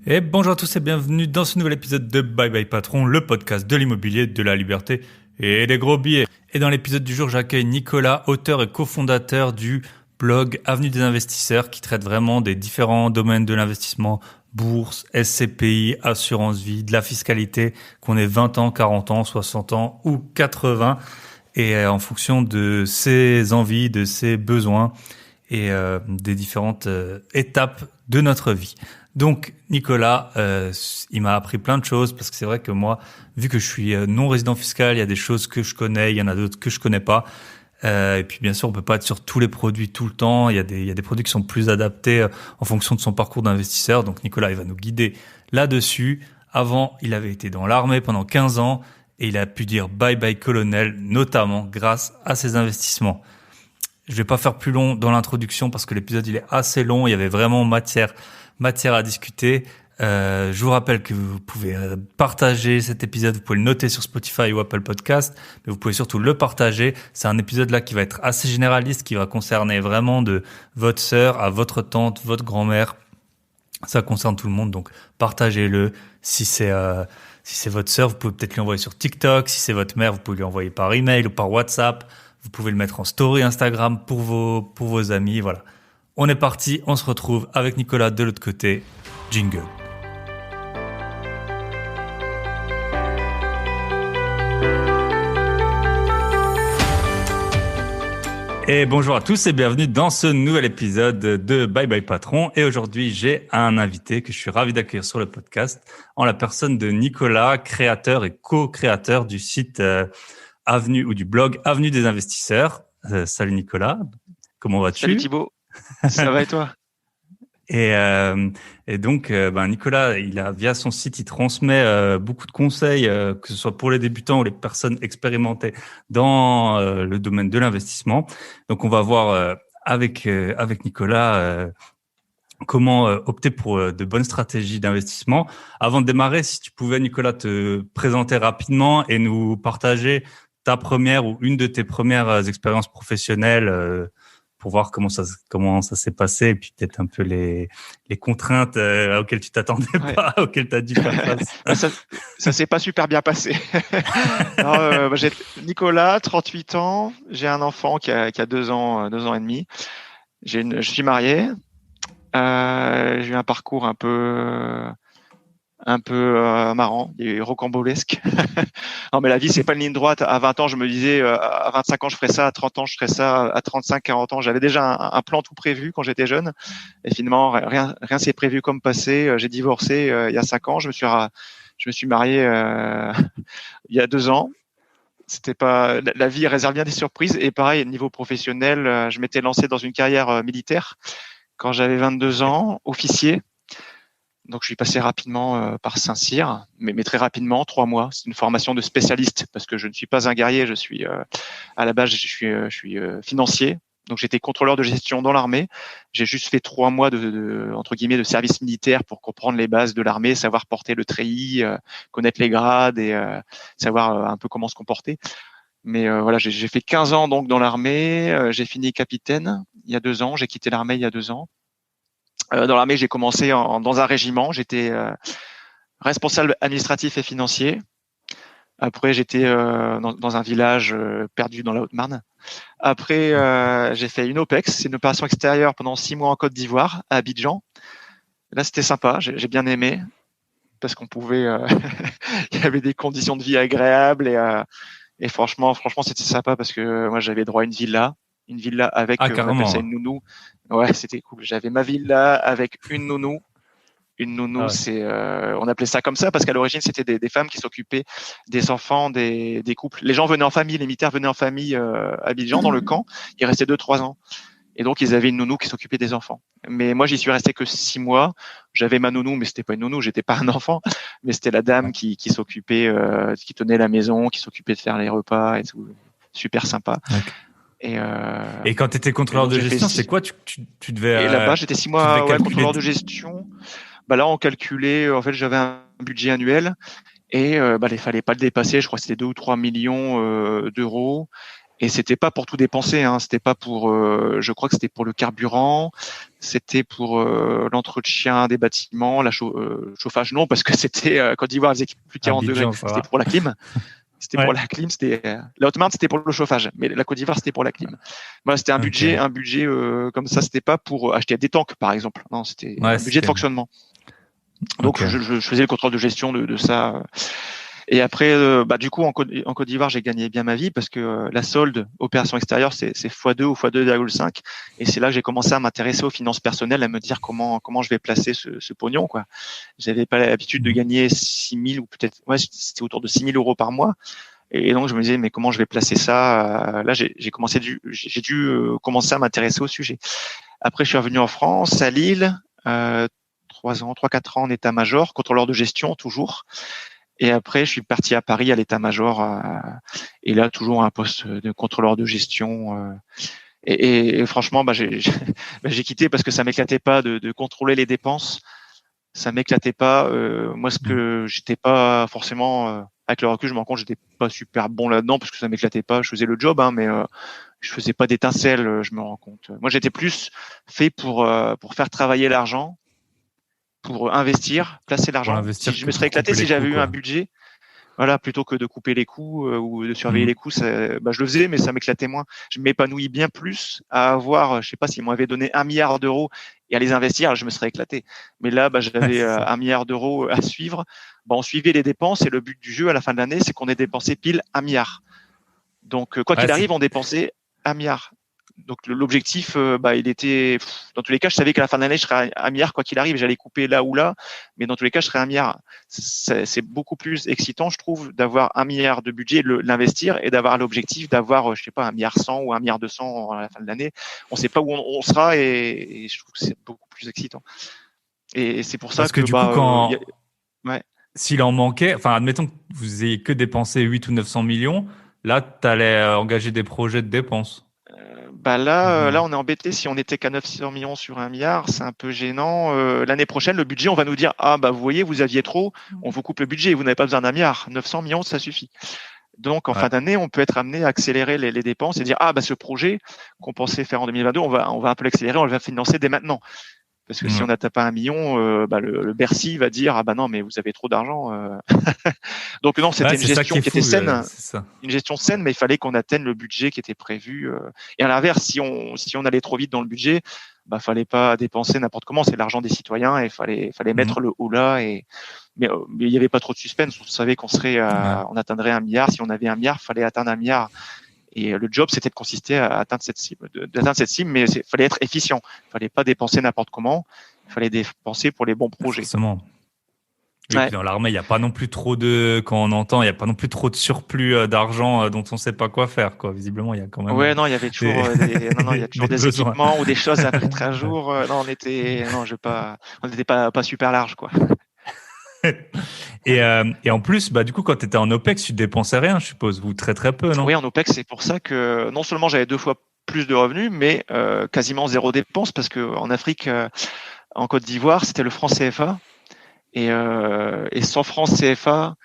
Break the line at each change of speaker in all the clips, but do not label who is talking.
Et bonjour à tous et bienvenue dans ce nouvel épisode de Bye Bye Patron, le podcast de l'immobilier, de la liberté et des gros billets. Et dans l'épisode du jour, j'accueille Nicolas, auteur et cofondateur du blog Avenue des investisseurs qui traite vraiment des différents domaines de l'investissement, bourse, SCPI, assurance vie, de la fiscalité, qu'on ait 20 ans, 40 ans, 60 ans ou 80, et en fonction de ses envies, de ses besoins et des différentes étapes de notre vie. Donc Nicolas, il m'a appris plein de choses parce que c'est vrai que moi, vu que je suis non résident fiscal, il y a des choses que je connais, il y en a d'autres que je connais pas. Et puis bien sûr, on peut pas être sur tous les produits tout le temps. Il y a des produits qui sont plus adaptés en fonction de son parcours d'investisseur. Donc Nicolas, il va nous guider là-dessus. Avant, il avait été dans l'armée pendant 15 ans et il a pu dire bye bye colonel, notamment grâce à ses investissements. Je vais pas faire plus long dans l'introduction parce que l'épisode il est assez long. Il y avait vraiment matière à discuter. Je vous rappelle que vous pouvez partager cet épisode. Vous pouvez le noter sur Spotify ou Apple Podcast, mais vous pouvez surtout le partager. C'est un épisode là qui va être assez généraliste, qui va concerner vraiment de votre sœur à votre tante, votre grand-mère. Ça concerne tout le monde, donc partagez-le. Si c'est votre sœur, vous pouvez peut-être lui envoyer sur TikTok. Si c'est votre mère, vous pouvez lui envoyer par email ou par WhatsApp. Vous pouvez le mettre en story Instagram pour vos amis. Voilà. On est parti. On se retrouve avec Nicolas de l'autre côté. Jingle. Et bonjour à tous et bienvenue dans ce nouvel épisode de Bye Bye Patron. Et aujourd'hui, j'ai un invité que je suis ravi d'accueillir sur le podcast en la personne de Nicolas, créateur et co-créateur du site Avenue ou du blog Avenue des investisseurs. Salut Nicolas, comment vas-tu?
Salut Thibaut, ça va et toi?
Et, euh, et donc, Nicolas, via son site, il transmet beaucoup de conseils, que ce soit pour les débutants ou les personnes expérimentées dans le domaine de l'investissement. Donc, on va voir avec Nicolas comment opter pour de bonnes stratégies d'investissement. Avant de démarrer, si tu pouvais, Nicolas, te présenter rapidement et nous partager ta première ou une de tes premières expériences professionnelles pour voir comment ça s'est passé et puis peut-être un peu les contraintes auxquelles tu t'attendais
Ouais.
pas, auxquelles tu as dû faire face.
Bah, ça s'est pas super bien passé. Non, j'ai Nicolas, 38 ans, j'ai un enfant qui a 2 ans et demi. Je suis marié. J'ai eu un parcours un peu marrant et rocambolesque. Non, mais la vie, c'est pas une ligne droite. À 20 ans, je me disais, à 25 ans, je ferais ça. À 30 ans, je ferais ça. À 35, 40 ans, j'avais déjà un plan tout prévu quand j'étais jeune. Et finalement, rien s'est prévu comme passé. J'ai divorcé il y a 5 ans. Je me suis marié il y a 2 ans. C'était pas la vie réserve bien des surprises. Et pareil, niveau professionnel, je m'étais lancé dans une carrière militaire quand j'avais 22 ans, officier. Donc, je suis passé rapidement par Saint-Cyr, mais très rapidement, 3 mois. C'est une formation de spécialiste parce que je ne suis pas un guerrier. Je suis à la base, je suis financier. Donc, j'étais contrôleur de gestion dans l'armée. J'ai juste fait 3 mois entre guillemets de service militaire pour comprendre les bases de l'armée, savoir porter le treillis, connaître les grades et savoir un peu comment se comporter. Mais voilà, j'ai fait 15 ans donc dans l'armée. J'ai fini capitaine il y a 2 ans. J'ai quitté l'armée il y a 2 ans. Dans l'armée, j'ai commencé dans un régiment. J'étais responsable administratif et financier. Après, j'étais dans un village perdu dans la Haute-Marne. Après, j'ai fait une OPEX, c'est une opération extérieure pendant 6 mois en Côte d'Ivoire, à Abidjan. Là, c'était sympa, j'ai bien aimé parce qu'on pouvait, il y avait des conditions de vie agréables et franchement, c'était sympa parce que moi, j'avais droit à une villa avec,
Ah,
on appelle ça
carrément.
une nounou. Ouais, c'était cool. J'avais ma villa avec une nounou. Une
Ah
nounou,
ouais.
on appelait ça comme ça parce qu'à l'origine, c'était des femmes qui s'occupaient des enfants des couples. Les gens venaient en famille, les militaires venaient en famille à Abidjan dans le camp. Ils restaient 2-3 ans. Et donc, ils avaient une nounou qui s'occupait des enfants. Mais moi, j'y suis resté que 6 mois. J'avais ma nounou, mais c'était pas une nounou, j'étais pas un enfant. Mais c'était la dame qui s'occupait, qui tenait la maison, qui s'occupait de faire les repas et tout. Super sympa.
Ok.
Et,
Et quand tu étais
et
contrôleur
donc,
de
j'ai fait
gestion, c'est quoi tu devais
et là-bas, j'étais six
tu devais
mois, ouais,
calculer.
contrôleur de gestion. Bah là, on calculait, en fait, j'avais un budget annuel et il fallait pas le dépasser. Je crois que c'était 2 ou 3 millions d'euros. Et c'était pas pour tout dépenser, hein. C'était pas pour, je crois que c'était pour le carburant, c'était pour l'entretien des bâtiments, chauffage non, parce que c'était Côte d'Ivoire, il faisait plus de 40 degrés.
Abidjan, ça
C'était
va.
pour la clim. C'était
Ouais.
pour la clim, la Haute-Marne, c'était pour le chauffage, mais la Côte d'Ivoire, c'était pour la clim. Voilà, c'était
Ok.
un budget comme ça. C'était pas pour acheter des tanks, par exemple. Non, c'était
Ouais,
un budget de
c'était.
fonctionnement. Donc,
Ok.
je faisais le contrôle de gestion de ça. Et après, du coup, en Côte d'Ivoire, j'ai gagné bien ma vie parce que la solde opération extérieure, c'est x2 ou x2,5. Et c'est là que j'ai commencé à m'intéresser aux finances personnelles, à me dire comment je vais placer ce pognon, quoi. J'avais pas l'habitude de gagner 6 000 ou peut-être, ouais, c'était autour de 6 000 euros par mois. Et donc, je me disais, mais comment je vais placer ça? Là, j'ai dû commencer à m'intéresser au sujet. Après, je suis revenu en France, à Lille, 3-4 ans en état-major, contrôleur de gestion toujours. Et après, je suis parti à Paris à l'état-major, et là, toujours un poste de contrôleur de gestion. Et franchement, j'ai quitté parce que ça m'éclatait pas de contrôler les dépenses. Ça m'éclatait pas. Moi, ce que j'étais pas forcément, avec le recul, je me rends compte, j'étais pas super bon là-dedans parce que ça m'éclatait pas. Je faisais le job, hein, mais je faisais pas d'étincelles. Je me rends compte. Moi, j'étais plus fait pour faire travailler l'argent, pour investir, placer
Pour
l'argent. Si
investir
je
que
me serais
pour
éclaté,
couper
si
les coûts,
j'avais eu un
quoi.
budget, voilà, plutôt que de couper les coûts ou de surveiller les
Mhm.
coûts, je le faisais, mais ça m'éclatait moins. Je m'épanouis bien plus à avoir, je sais pas, s'ils m'avaient donné 1 milliard d'euros et à les investir, je me serais éclaté. Mais là,
Ouais,
j'avais
c'est ça.
1 milliard d'euros à suivre. On suivait les dépenses et le but du jeu à la fin de l'année, c'est qu'on ait dépensé pile 1 milliard. Donc, quoi
Ouais,
qu'il
c'est
arrive, on dépensait 1 milliard. Donc, l'objectif, il était, dans tous les cas, je savais qu'à la fin de l'année, je serais à 1 milliard, quoi qu'il arrive, j'allais couper là ou là, mais dans tous les cas, je serais à 1 milliard. C'est beaucoup plus excitant, je trouve, d'avoir 1 milliard de budget, l'investir et d'avoir l'objectif d'avoir, je sais pas, 1,1 milliard ou 1,2 milliard à la fin de l'année. On sait pas où on sera et je trouve que c'est beaucoup plus excitant. Et c'est pour ça
parce que
que,
du coup,
ouais.
s'il en manquait, enfin, admettons que vous ayez que dépensé 8 ou 900 millions, là, tu allais engager des projets de dépenses.
Là,
Mhm.
on est embêté. Si on était qu'à 900 millions sur 1 milliard, c'est un peu gênant. L'année prochaine, le budget, on va nous dire, ah, vous voyez, vous aviez trop, on vous coupe le budget, vous n'avez pas besoin d'1 milliard. 900 millions, ça suffit. Donc, en
Ouais.
fin d'année, on peut être amené à accélérer les dépenses et dire, ce projet qu'on pensait faire en 2022, on va un peu l'accélérer, on va le financer dès maintenant. Parce que si
Ouais.
on n'atteint pas 1 million, le Bercy va dire, non, mais vous avez trop d'argent. Donc non, c'était
Ouais,
une
c'est ça qui
gestion
est
qui était
fou,
saine,
c'est ça.
mais il fallait qu'on atteigne le budget qui était prévu. Et à l'inverse, si on allait trop vite dans le budget, fallait pas dépenser n'importe comment. C'est l'argent des citoyens et fallait
Mhm.
mettre le haut là. Mais il y avait pas trop de suspense. On savait
Ouais.
on atteindrait 1 milliard. Si on avait 1 milliard, fallait atteindre 1 milliard. Et le job, c'était de consister à atteindre cette cible, mais il fallait être efficient. Il fallait pas dépenser n'importe comment. Il fallait dépenser pour les bons projets.
Forcément. Oui,
Ouais.
puis dans l'armée, il n'y a pas non plus trop de, quand on entend, il n'y a pas non plus trop de surplus d'argent dont on ne sait pas quoi faire, quoi. Visiblement, il y a quand même
Ouais, non, il y avait
des,
toujours non, il y a
des
toujours des
besoins.
équipements ou des choses à mettre à jour. Non, on n'était pas super large, quoi.
Et en plus, bah, du coup, quand tu étais en OPEX, tu dépensais rien, je suppose, ou très très peu, non?
Oui, en OPEX, c'est pour ça que non seulement j'avais 2 fois plus de revenus, mais quasiment zéro dépense parce que en Afrique, en Côte d'Ivoire, c'était le franc CFA et 100 francs CFA,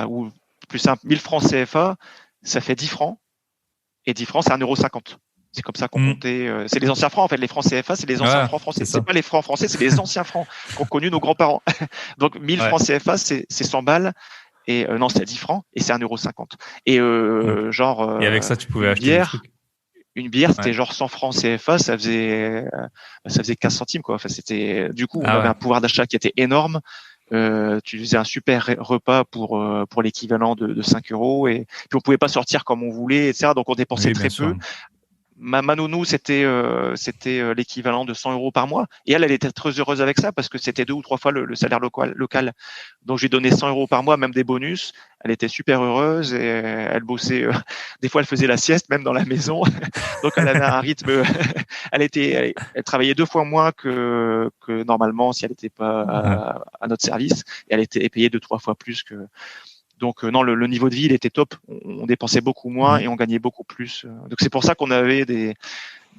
ou plus simple, 1000 francs CFA, ça fait 10 francs et 10 francs, c'est 1,50 €. C'est comme ça qu'on
Hmm.
comptait. C'est les anciens francs, en fait. Les francs CFA, c'est les anciens
Ouais,
francs
c'est
français. C'est
ça.
pas les francs français, c'est les anciens francs qu'ont connus nos grands-parents. Donc, 1000
Ouais.
francs CFA, c'est 100 balles. Et non, c'est à 10 francs et c'est 1,50 €. Et
Ok. Et avec ça, tu pouvais
une
acheter des
bière,
trucs.
c'était
Ouais.
genre 100 francs CFA, ça faisait 15 centimes, quoi. Enfin, du coup, on
Ah
avait
ouais.
un pouvoir d'achat qui était énorme. Tu faisais un super repas pour l'équivalent de 5 euros et puis on pouvait pas sortir comme on voulait, etc. Donc on dépensait
Oui, bien
très
sûr.
peu. Ma nounou, c'était l'équivalent de 100 euros par mois. Et elle était très heureuse avec ça parce que c'était 2 ou 3 fois le salaire local. Donc, j'ai donné 100 euros par mois, même des bonus. Elle était super heureuse et elle bossait. Des fois, elle faisait la sieste même dans la maison. Donc, elle avait un rythme. Elle travaillait 2 fois moins que normalement si elle n'était pas
Ouais.
à notre service. Et elle était payée 2, 3 fois plus que. Donc non, le niveau de vie, il était top. On dépensait beaucoup moins et
Hmm.
on gagnait beaucoup plus. Donc c'est pour ça qu'on avait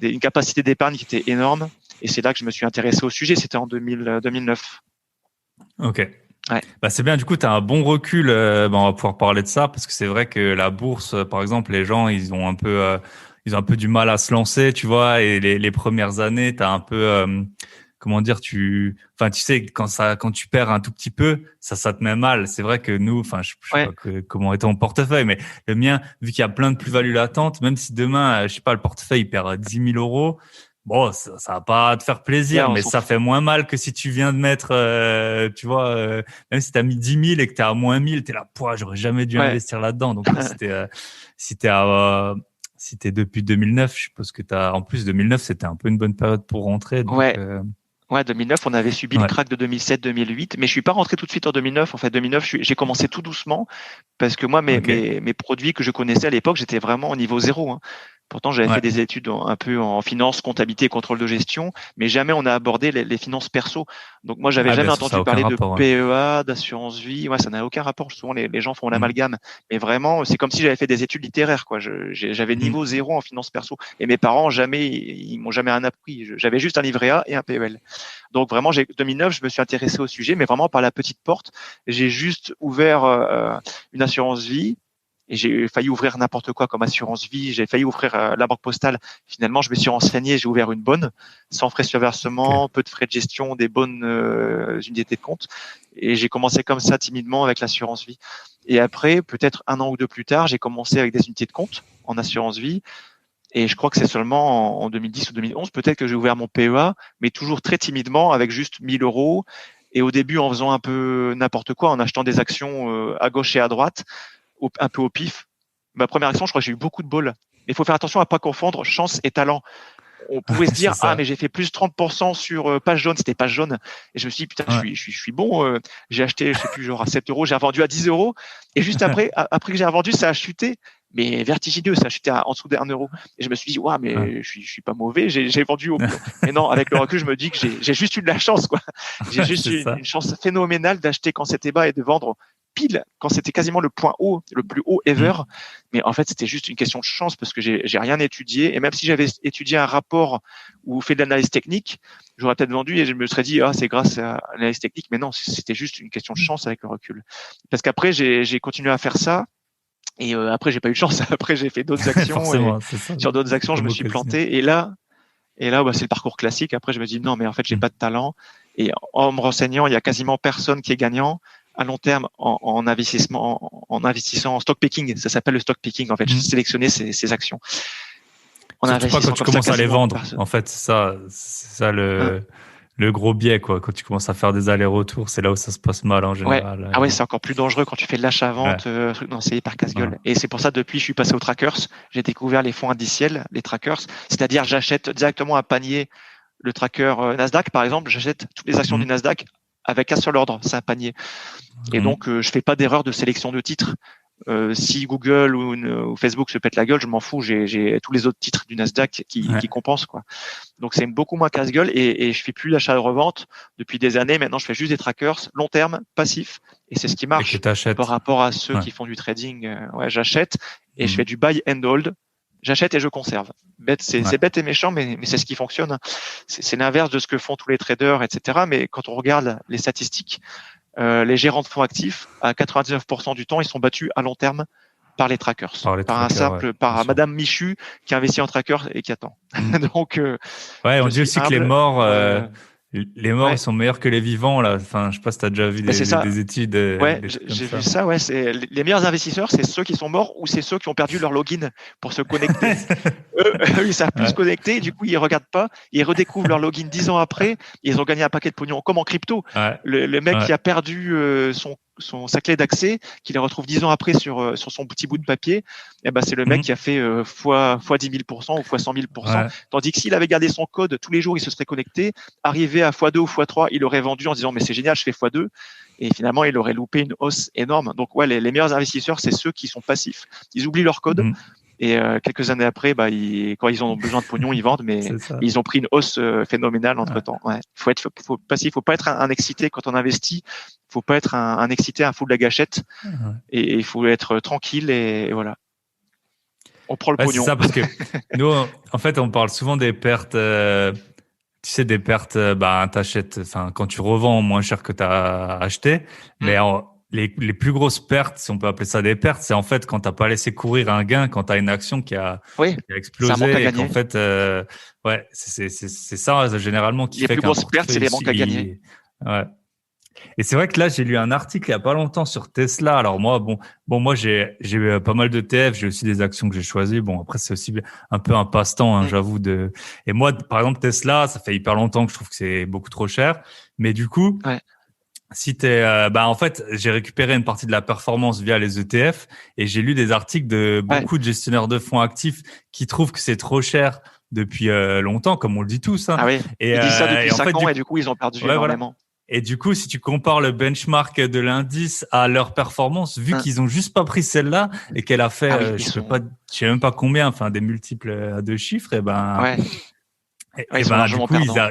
une capacité d'épargne qui était énorme. Et c'est là que je me suis intéressé au sujet. C'était en 2009.
Ok.
Ouais.
Bah, c'est bien, du coup, tu as un bon recul. On va pouvoir parler de ça parce que c'est vrai que la bourse, par exemple, les gens, ils ont un peu du mal à se lancer, tu vois, et les premières années, tu as un peu, comment dire, enfin, tu sais, quand tu perds un tout petit peu, ça te met mal. C'est vrai que nous, enfin, je sais
Ouais.
pas comment est ton portefeuille, mais le mien, vu qu'il y a plein de plus-values latentes, même si demain, je sais pas, le portefeuille, il perd 10 000 euros. Bon, ça va pas te faire
Ouais,
plaisir,
on
mais
s'en
ça
fout.
fait moins mal que si tu viens de mettre, tu vois, même si tu as mis 10 000 et que tu es à moins 1 000, tu es là, pouah, j'aurais jamais dû
Ouais.
investir là-dedans. Donc là, si t'es depuis 2009, je suppose que en plus 2009, c'était un peu une bonne période pour rentrer. Donc,
Ouais. Ouais, 2009, on avait subi le
ouais,
crack de 2007-2008, mais je suis pas rentré tout de suite en 2009. En fait, 2009, j'ai commencé tout doucement parce que moi,
ok,
mes produits que je connaissais à l'époque, j'étais vraiment au niveau zéro, hein. Pourtant, j'avais fait
ouais.
des études un peu en finance, comptabilité et contrôle de gestion, mais jamais on a abordé les finances perso. Donc moi, j'avais
Ah, bien
jamais
sûr, ça
entendu
a aucun
parler de
rapport. Ouais.
PEA, d'assurance vie. Ouais, ça n'a aucun rapport. Souvent, les gens font
Mm,
l'amalgame, mais vraiment, c'est comme si j'avais fait des études littéraires, quoi. J'avais
mm.
niveau zéro en finance perso, et mes parents ils m'ont jamais rien appris. J'avais juste un livret A et un PEL. Donc vraiment, 2009, je me suis intéressé au sujet, mais vraiment par la petite porte. J'ai juste ouvert une assurance vie. Et j'ai failli ouvrir n'importe quoi comme assurance vie. J'ai failli ouvrir la banque postale. Finalement, je me suis renseigné. J'ai ouvert une bonne, sans frais sur
Ok.
versement, peu de frais de gestion, des bonnes unités de compte. Et j'ai commencé comme ça timidement avec l'assurance vie. Et après, peut-être un an ou deux plus tard, j'ai commencé avec des unités de compte en assurance vie. Et je crois que c'est seulement en 2010 ou 2011, peut-être que j'ai ouvert mon PEA, mais toujours très timidement, avec juste 1000 euros. Et au début, en faisant un peu n'importe quoi, en achetant des actions à gauche et à droite, un peu au pif. Ma première action, je crois que j'ai eu beaucoup de bol. Il faut faire attention à pas confondre chance et talent. On pouvait se
C'est
dire, ah, mais
ça.
j'ai fait plus 30% sur page jaune, c'était page jaune. Et je me suis dit, putain,
Ouais.
je suis bon. J'ai acheté, je sais plus, genre à 7 euros, j'ai revendu à 10 euros. Et juste après que j'ai revendu, ça a chuté, mais vertigineux, ça a chuté en dessous d'un euro. Et je me suis dit, waouh,
Ouais.
mais je suis pas mauvais, j'ai vendu au. Mais non, avec le recul, je me dis que j'ai juste eu de la chance, quoi. J'ai juste
C'est
eu
ça.
une chance phénoménale d'acheter quand c'était bas et de vendre pile quand c'était quasiment le point haut, le plus haut ever.
Mm.
Mais en fait, c'était juste une question de chance parce que j'ai rien étudié. Et même si j'avais étudié un rapport ou fait de l'analyse technique, j'aurais peut-être vendu et je me serais dit, ah, c'est grâce à l'analyse technique. Mais non, c'était juste une question de chance avec le recul. Parce qu'après, j'ai continué à faire ça. Et après, j'ai pas eu de chance. Après, j'ai fait d'autres actions et
Forcément, c'est ça.
sur d'autres actions, je
Comme
me suis
occasion.
planté. Et là, bah, c'est le parcours classique. Après, je me dis non, mais en fait, j'ai
Mm.
pas de talent. Et en me renseignant, il y a quasiment personne qui est gagnant à long terme en investissant en stock picking. Ça s'appelle le stock picking. En fait,
Mm.
sélectionner ces actions en
Surtout pas quand
investissant
tu
comme ça,
commences à les
quasiment
vendre.
personne.
En fait, c'est ça
Hein.
le gros biais, quoi. Quand tu commences à faire des allers-retours, c'est là où ça se passe mal en
Ouais.
général.
Ah ouais, c'est encore plus dangereux quand tu fais de
Ouais.
l'achat-vente. Non, c'est hyper
Ouais.
casse-gueule. Et c'est pour ça, depuis, je suis passé aux trackers. J'ai découvert les fonds indiciels, les trackers. C'est-à-dire, j'achète directement un panier, le tracker Nasdaq, par exemple. J'achète toutes les actions du
Mm.
Nasdaq avec un seul ordre. C'est un panier. Et
Mm.
donc, je fais pas d'erreur de sélection de titres. Si Google ou Facebook se pète la gueule, je m'en fous. J'ai tous les autres titres du Nasdaq
Ouais.
qui compensent, quoi. Donc, c'est beaucoup moins casse-gueule et je fais plus d'achat de revente depuis des années. Maintenant, je fais juste des trackers long terme, passifs. Et c'est ce qui
Et que
marche par
t'achètes.
rapport à ceux
Ouais.
qui font du trading. Ouais, j'achète et je fais
Mm.
du buy and hold. J'achète et je conserve. Bête,
Ouais.
c'est bête et méchant, mais c'est ce qui fonctionne. C'est l'inverse de ce que font tous les traders, etc. Mais quand on regarde les statistiques, les gérants de fonds actifs, à 99% du temps, ils sont battus à long terme par les trackers,
Par les trackers, ouais, bien
par
sûr.
Madame Michu qui investit en trackers et qui attend.
Mm.
Donc,
Ouais, on
je
dit
suis
aussi que
humble.
les morts, ils
Ouais,
sont meilleurs que les vivants, là. Enfin, je sais pas si t'as déjà vu
ben c'est ça.
des études,
Ouais,
des trucs comme
j'ai vu
ça.
ça. Ouais, c'est les meilleurs investisseurs, c'est ceux qui sont morts ou c'est ceux qui ont perdu leur login pour se connecter. Eux, ils savent plus se
Ouais.
connecter, du coup, ils regardent pas, ils redécouvrent leur login 10 ans après, ils ont gagné un paquet de pognon, comme en crypto.
Ouais.
Le mec
Ouais.
qui a perdu sa clé d'accès, qui les retrouve 10 ans après sur son petit bout de papier, eh ben, c'est le mec qui a
Mm.
fait fois 10 000% ou fois 100 000%.
Ouais.
Tandis que s'il avait gardé son code tous les jours, il se serait connecté, arrivé à fois 2 ou fois 3, il aurait vendu en se disant, mais c'est génial, je fais fois 2. Et finalement, il aurait loupé une hausse énorme. Donc, ouais, les meilleurs investisseurs, c'est ceux qui sont passifs. Ils oublient leur code,
Mm.
et quelques années après, bah, quand ils ont besoin de pognon, ils vendent, mais
C'est ça.
ils ont pris une hausse phénoménale entre
Ouais.
temps. Ouais. Faut passif, faut pas être un excité quand on investit. Faut pas être un excité, un fou de la gâchette.
Ouais.
Et il faut être tranquille et voilà. On prend le
Ouais, c'est
pognon.
ça, parce que nous, en fait, on parle souvent des pertes, Tu sais, des pertes, t'achètes, enfin, quand tu revends moins cher que tu as acheté, mais les plus grosses pertes, si on peut appeler ça des pertes, c'est en fait quand t'as pas laissé courir un gain, quand tu as une action
Oui,
qui a
c'est un manque à
explosé et qu'en
gagner.
fait, ouais, c'est ça généralement qui
Les
fait
plus
qu'un
grosses pertes, c'est
portefeuille,
les manques à gagner.
ouais. Et c'est vrai que là, j'ai lu un article il y a pas longtemps sur Tesla. Alors moi, moi, j'ai pas mal de TF, j'ai aussi des actions que j'ai choisies. Bon, après, c'est aussi un peu un passe-temps, hein,
Mm.
j'avoue. Et moi, par exemple, Tesla, ça fait hyper longtemps que je trouve que c'est beaucoup trop cher. Mais du coup,
Ouais,
si en fait, j'ai récupéré une partie de la performance via les ETF et j'ai lu des articles de
ouais.
beaucoup de gestionnaires de fonds actifs qui trouvent que c'est trop cher depuis longtemps, comme on le dit tous, hein.
Ah oui, ils disent ça depuis
Et en fait,
5 ans et du coup, ils ont perdu
ouais, voilà.
énormément.
Et du coup, si tu compares le benchmark de l'indice à leur performance, vu
Hein.
qu'ils ont juste pas pris celle-là et qu'elle a fait,
Ah oui, ils sont,
je sais même pas combien, enfin des multiples à deux chiffres,
ouais, ouais, ils sont
du
largement
coup,
perdants.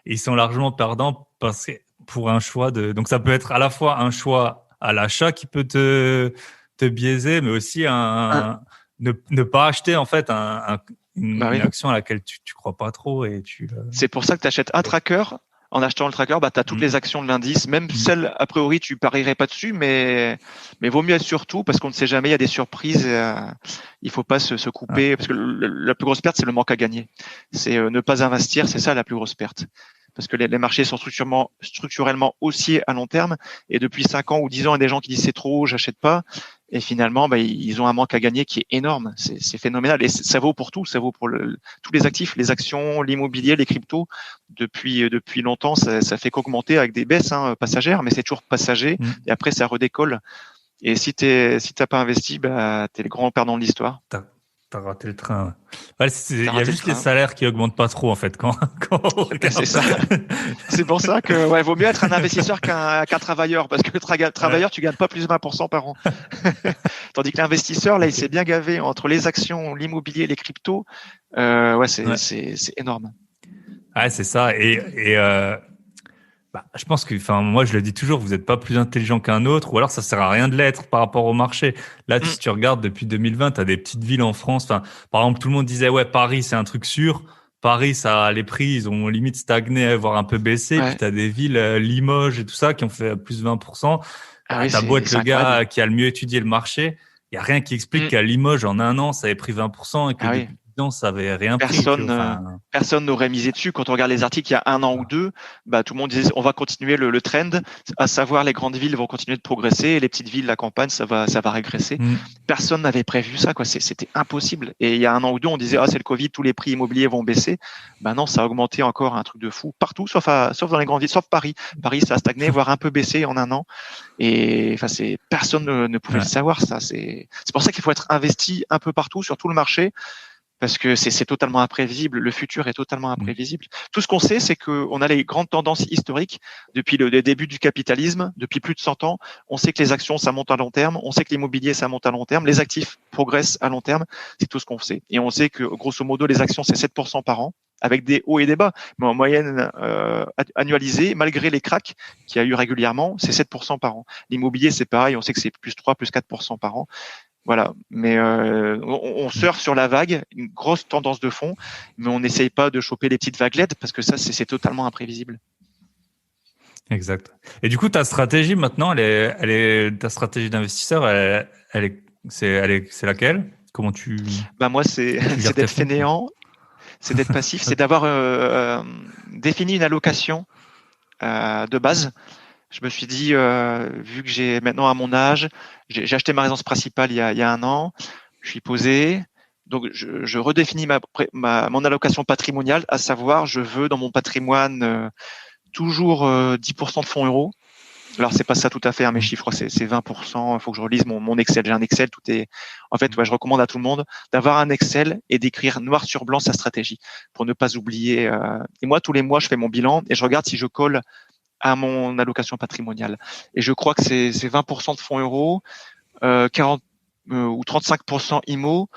ils sont largement perdants parce que pour un choix donc ça peut être à la fois un choix à l'achat qui peut te biaiser, mais aussi
Hein.
ne pas acheter en fait
Bah
une
oui.
action à laquelle tu crois pas trop et
C'est pour ça que tu achètes un tracker. En achetant le tracker, bah, tu as toutes
Mm,
les actions de l'indice, même
mm.
celles, a priori, tu parierais pas dessus, mais vaut mieux être sur tout parce qu'on ne sait jamais, il y a des surprises. Il faut pas se
Ouais.
couper parce que la plus grosse perte, c'est le manque à gagner. C'est ne pas investir, c'est ça la plus grosse perte. Parce que les marchés sont structurellement haussiers à long terme et depuis 5 ans ou 10 ans, il y a des gens qui disent c'est trop haut, j'achète pas. Et finalement, bah, ils ont un manque à gagner qui est énorme. C'est phénoménal. Et ça vaut pour tout. Ça vaut pour tous les actifs, les actions, l'immobilier, les cryptos. Depuis longtemps, ça fait qu'augmenter avec des baisses passagères, mais c'est toujours passager.
Mm.
Et après, ça redécolle. Et si t'as pas investi, bah, t'es le grand perdant de l'histoire.
T'as raté le train. Ouais,
T'as
il y a
raté le
juste les
train.
salaires qui augmentent pas trop en fait quand on
C'est
regarde.
ça. C'est pour ça que ouais, vaut mieux être un investisseur qu'un travailleur, parce que le
Ouais,
travailleur, tu gagnes pas plus de 20% par an. Tandis que l'investisseur, là, il s'est
ok.
bien gavé entre les actions, l'immobilier, les cryptos. Ouais,
Ouais,
c'est énorme.
ouais, c'est ça. Je pense que, enfin, moi, je le dis toujours, vous n'êtes pas plus intelligent qu'un autre, ou alors ça sert à rien de l'être par rapport au marché. Là,
Mm.
si tu regardes depuis 2020, tu as des petites villes en France. Enfin, par exemple, tout le monde disait, ouais, Paris, c'est un truc sûr. Paris, ça, les prix, ils ont limite stagné, voire un peu baissé. Puis
Ouais.
tu as des villes, Limoges et tout ça, qui ont fait plus de 20%.
Ah oui,
T'as beau être
c'est
le
incroyable.
gars qui a le mieux étudié le marché, il y a rien qui explique
Mm.
qu'à Limoges, en un an, ça avait pris 20% et que
Ah oui.
depuis 10 ans, ça avait rien pris, tu vois.
Personne,
Enfin,
personne n'aurait misé dessus. Quand on regarde les articles il y a un an ou deux, bah, tout le monde disait on va continuer le trend, à savoir les grandes villes vont continuer de progresser et les petites villes, la campagne, ça va régresser.
hmm,
Personne n'avait prévu ça, quoi. C'était impossible. Et il y a un an ou deux, on disait ah c'est le Covid, tous les prix immobiliers vont baisser. Ben non, ça a augmenté encore un truc de fou partout, sauf dans les grandes villes, sauf Paris. Paris, ça a stagné, voire un peu baissé en un an. Et enfin, personne ne pouvait le
ouais.
savoir. Ça, c'est pour ça qu'il faut être investi un peu partout sur tout le marché parce que c'est totalement imprévisible. Le futur est totalement
Hmm.
imprévisible. Tout ce qu'on sait, c'est qu'on a les grandes tendances historiques depuis le début du capitalisme, depuis plus de 100 ans. On sait que les actions, ça monte à long terme. On sait que l'immobilier, ça monte à long terme. Les actifs progressent à long terme. C'est tout ce qu'on sait. Et on sait que, grosso modo, les actions, c'est 7% par an, avec des hauts et des bas. Mais en moyenne annualisée, malgré les cracks qu'il y a eu régulièrement, c'est 7% par an. L'immobilier, c'est pareil. On sait que c'est plus 3, plus 4% par an. Voilà, mais on surfe sur la vague, une grosse tendance de fond, mais on n'essaye pas de choper les petites vaguelettes parce que ça, c'est totalement imprévisible.
Exact. Et du coup, ta stratégie maintenant, ta stratégie d'investisseur, c'est laquelle?
Bah moi, c'est
Comment tu
c'est
gères tes
d'être
fonds?
fainéant, c'est d'être passif, c'est
Ok.
d'avoir défini une allocation de base. Je me suis dit, vu que j'ai maintenant à mon âge, j'ai acheté ma résidence principale il y a un an, je suis posé. Donc, je redéfinis mon allocation patrimoniale, à savoir, je veux dans mon patrimoine toujours 10% de fonds euros. Alors c'est pas ça tout à fait, hein, mes
Mm.
chiffres, c'est 20%. Il faut que je relise mon Excel. J'ai un Excel, tout est. En fait, ouais, je recommande à tout le monde d'avoir un Excel et d'écrire noir sur blanc sa stratégie pour ne pas oublier. Et moi, tous les mois, je fais mon bilan et je regarde si je colle à mon allocation patrimoniale. Et je crois que c'est 20% de fonds euros, 40 ou 35% IMO,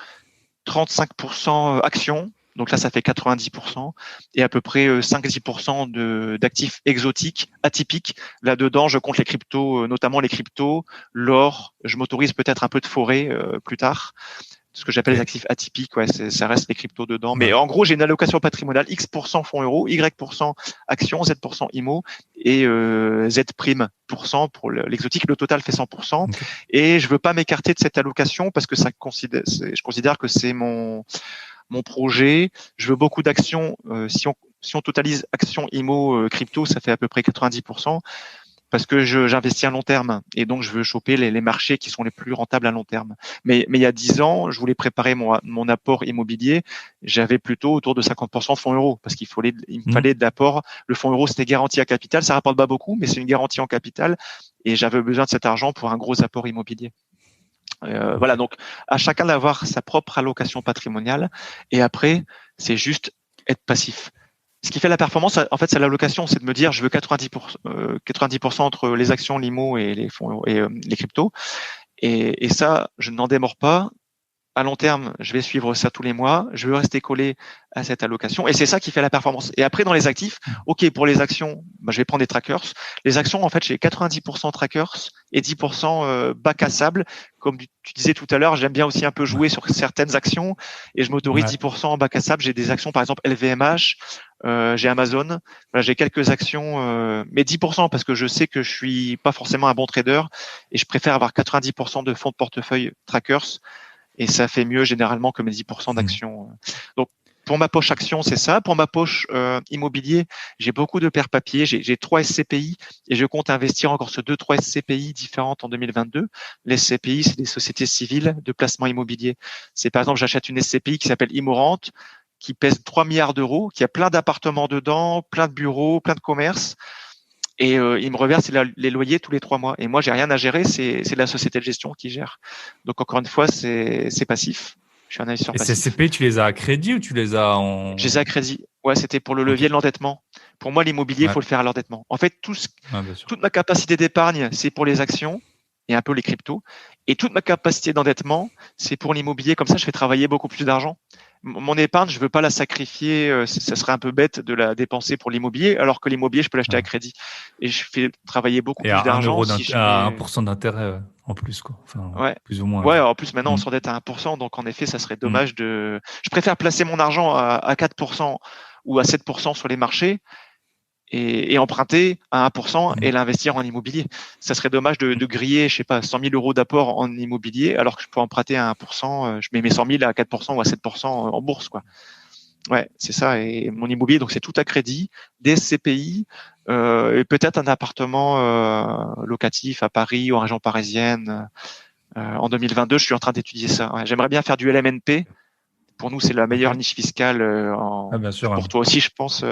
35% actions. Donc là, ça fait 90% et à peu près 5-10% d'actifs exotiques, atypiques. Là-dedans, je compte les cryptos, notamment les cryptos, l'or. Je m'autorise peut-être un peu de forêt plus tard. ce que j'appelle les actifs atypiques, ouais, ça reste les cryptos dedans. Mais en gros, j'ai une allocation patrimoniale X% fonds euros, Y% actions, Z% IMO et Z' pour l'exotique. Le total fait 100%. Okay. Et je veux pas m'écarter de cette allocation parce que je considère que c'est mon projet. Je veux beaucoup d'actions. Si on totalise actions, IMO, crypto, ça fait à peu près 90%. Parce que j'investis à long terme et donc je veux choper les marchés qui sont les plus rentables à long terme. Mais il y a 10 ans, je voulais préparer mon apport immobilier. J'avais plutôt autour de 50% de fonds euros parce il me fallait de l'apport. Le fonds euro, c'était garanti à capital. Ça rapporte pas beaucoup, mais c'est une garantie en capital et j'avais besoin de cet argent pour un gros apport immobilier. Voilà, donc à chacun d'avoir sa propre allocation patrimoniale et après, c'est juste être passif. Ce qui fait la performance, en fait, c'est l'allocation, c'est de me dire, je veux 90% entre les actions, l'IMO et les fonds et les cryptos. Et ça, je n'en démords pas. À long terme, je vais suivre ça tous les mois. Je veux rester collé à cette allocation. Et c'est ça qui fait la performance. Et après, dans les actifs, OK, pour les actions, je vais prendre des trackers. Les actions, en fait, j'ai 90% trackers et 10% bac à sable. Comme tu disais tout à l'heure, j'aime bien aussi un peu jouer sur certaines actions et je m'autorise 10% en bac à sable. J'ai des actions, par exemple, LVMH, j'ai Amazon. Voilà, j'ai quelques actions, mais 10% parce que je sais que je suis pas forcément un bon trader et je préfère avoir 90% de fonds de portefeuille trackers. Et ça fait mieux généralement que mes 10% d'actions. Donc, pour ma poche action, c'est ça. Pour ma poche immobilier, j'ai beaucoup de paires papier. J'ai 3 SCPI et je compte investir encore sur 2-3 SCPI différentes en 2022. Les SCPI, c'est des sociétés civiles de placement immobilier. C'est par exemple, j'achète une SCPI qui s'appelle Immorente, qui pèse 3 milliards d'euros, qui a plein d'appartements dedans, plein de bureaux, plein de commerces. Et il me reverse les loyers tous les 3 mois. Et moi, j'ai rien à gérer, c'est la société de gestion qui gère. Donc encore une fois, c'est passif. Je suis un investisseur passif.
Et ces CP, tu les as à crédit ou tu les as en...
Je les ai à crédit. Ouais, c'était pour le levier de l'endettement. Pour moi, l'immobilier, il faut le faire à l'endettement. En fait, toute ma capacité d'épargne, c'est pour les actions et un peu les cryptos. Et toute ma capacité d'endettement, c'est pour l'immobilier. Comme ça, je fais travailler beaucoup plus d'argent. Mon épargne, je veux pas la sacrifier. Ça serait un peu bête de la dépenser pour l'immobilier, alors que l'immobilier, je peux l'acheter à crédit. Et je fais travailler beaucoup plus d'argent.
À 1% d'intérêt en plus, quoi. Enfin, plus ou moins.
Ouais, en plus, maintenant, on s'endette à 1%. Donc, en effet, ça serait dommage de... Je préfère placer mon argent à 4% ou à 7% sur les marchés et emprunter à 1% et l'investir en immobilier. Ça serait dommage de griller, je sais pas, 100 000 euros d'apport en immobilier, alors que je peux emprunter à 1%, je mets mes 100 000 à 4% ou à 7% en bourse, quoi. Ouais, c'est ça. Et mon immobilier, donc c'est tout à crédit, des SCPI, et peut-être un appartement locatif à Paris ou en région parisienne. En 2022, je suis en train d'étudier ça. Ouais, j'aimerais bien faire du LMNP. Pour nous, c'est la meilleure niche fiscale
bien sûr,
pour toi aussi, je pense.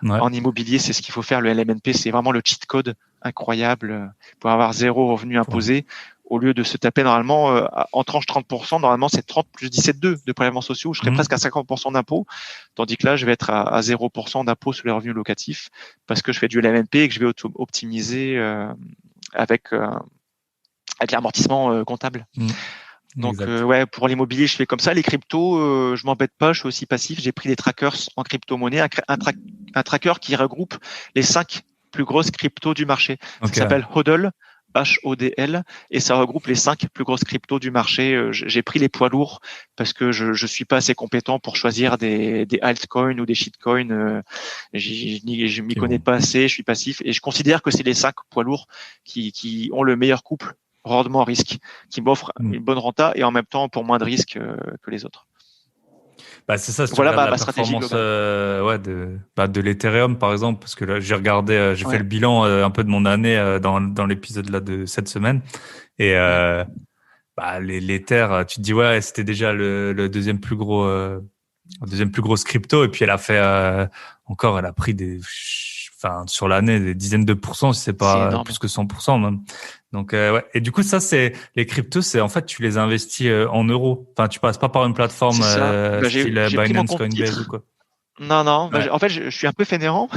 En immobilier, c'est ce qu'il faut faire. Le LMNP, c'est vraiment le cheat code incroyable pour avoir 0 revenu imposé. Au lieu de se taper normalement en tranche 30%, normalement c'est 30 plus 17,2 de prélèvements sociaux. Je serais presque à 50% d'impôts, tandis que là, je vais être à 0% d'impôt sur les revenus locatifs parce que je fais du LMNP et que je vais optimiser avec l'amortissement comptable. Donc ouais, pour l'immobilier, je fais comme ça. Les cryptos, je m'embête pas, je suis aussi passif. J'ai pris des trackers en crypto-monnaie, un tracker qui regroupe les 5 plus grosses cryptos du marché. Ça s'appelle HODL, HODL, et ça regroupe les 5 plus grosses cryptos du marché. J'ai pris les poids lourds parce que je suis pas assez compétent pour choisir des altcoins ou des shitcoins. Je m'y connais pas assez, je suis passif et je considère que c'est les 5 poids lourds qui ont le meilleur couple rendement risque, qui m'offre une bonne renta et en même temps pour moins de risques que les autres.
C'est ça, si
voilà
ma
stratégie
performance de l'Ethereum par exemple, parce que là j'ai regardé, j'ai fait le bilan un peu de mon année dans l'épisode là de cette semaine et l'Ether, tu te dis c'était déjà le deuxième plus grosse crypto et puis elle a fait elle a pris sur l'année des dizaines de pourcents, si c'est pas plus que 100% même. Donc et du coup ça c'est les cryptos, c'est en fait tu les investis en euros. Enfin tu passes pas par une plateforme style Binance, Coinbase ou quoi.
Non. En fait je suis un peu fainéant.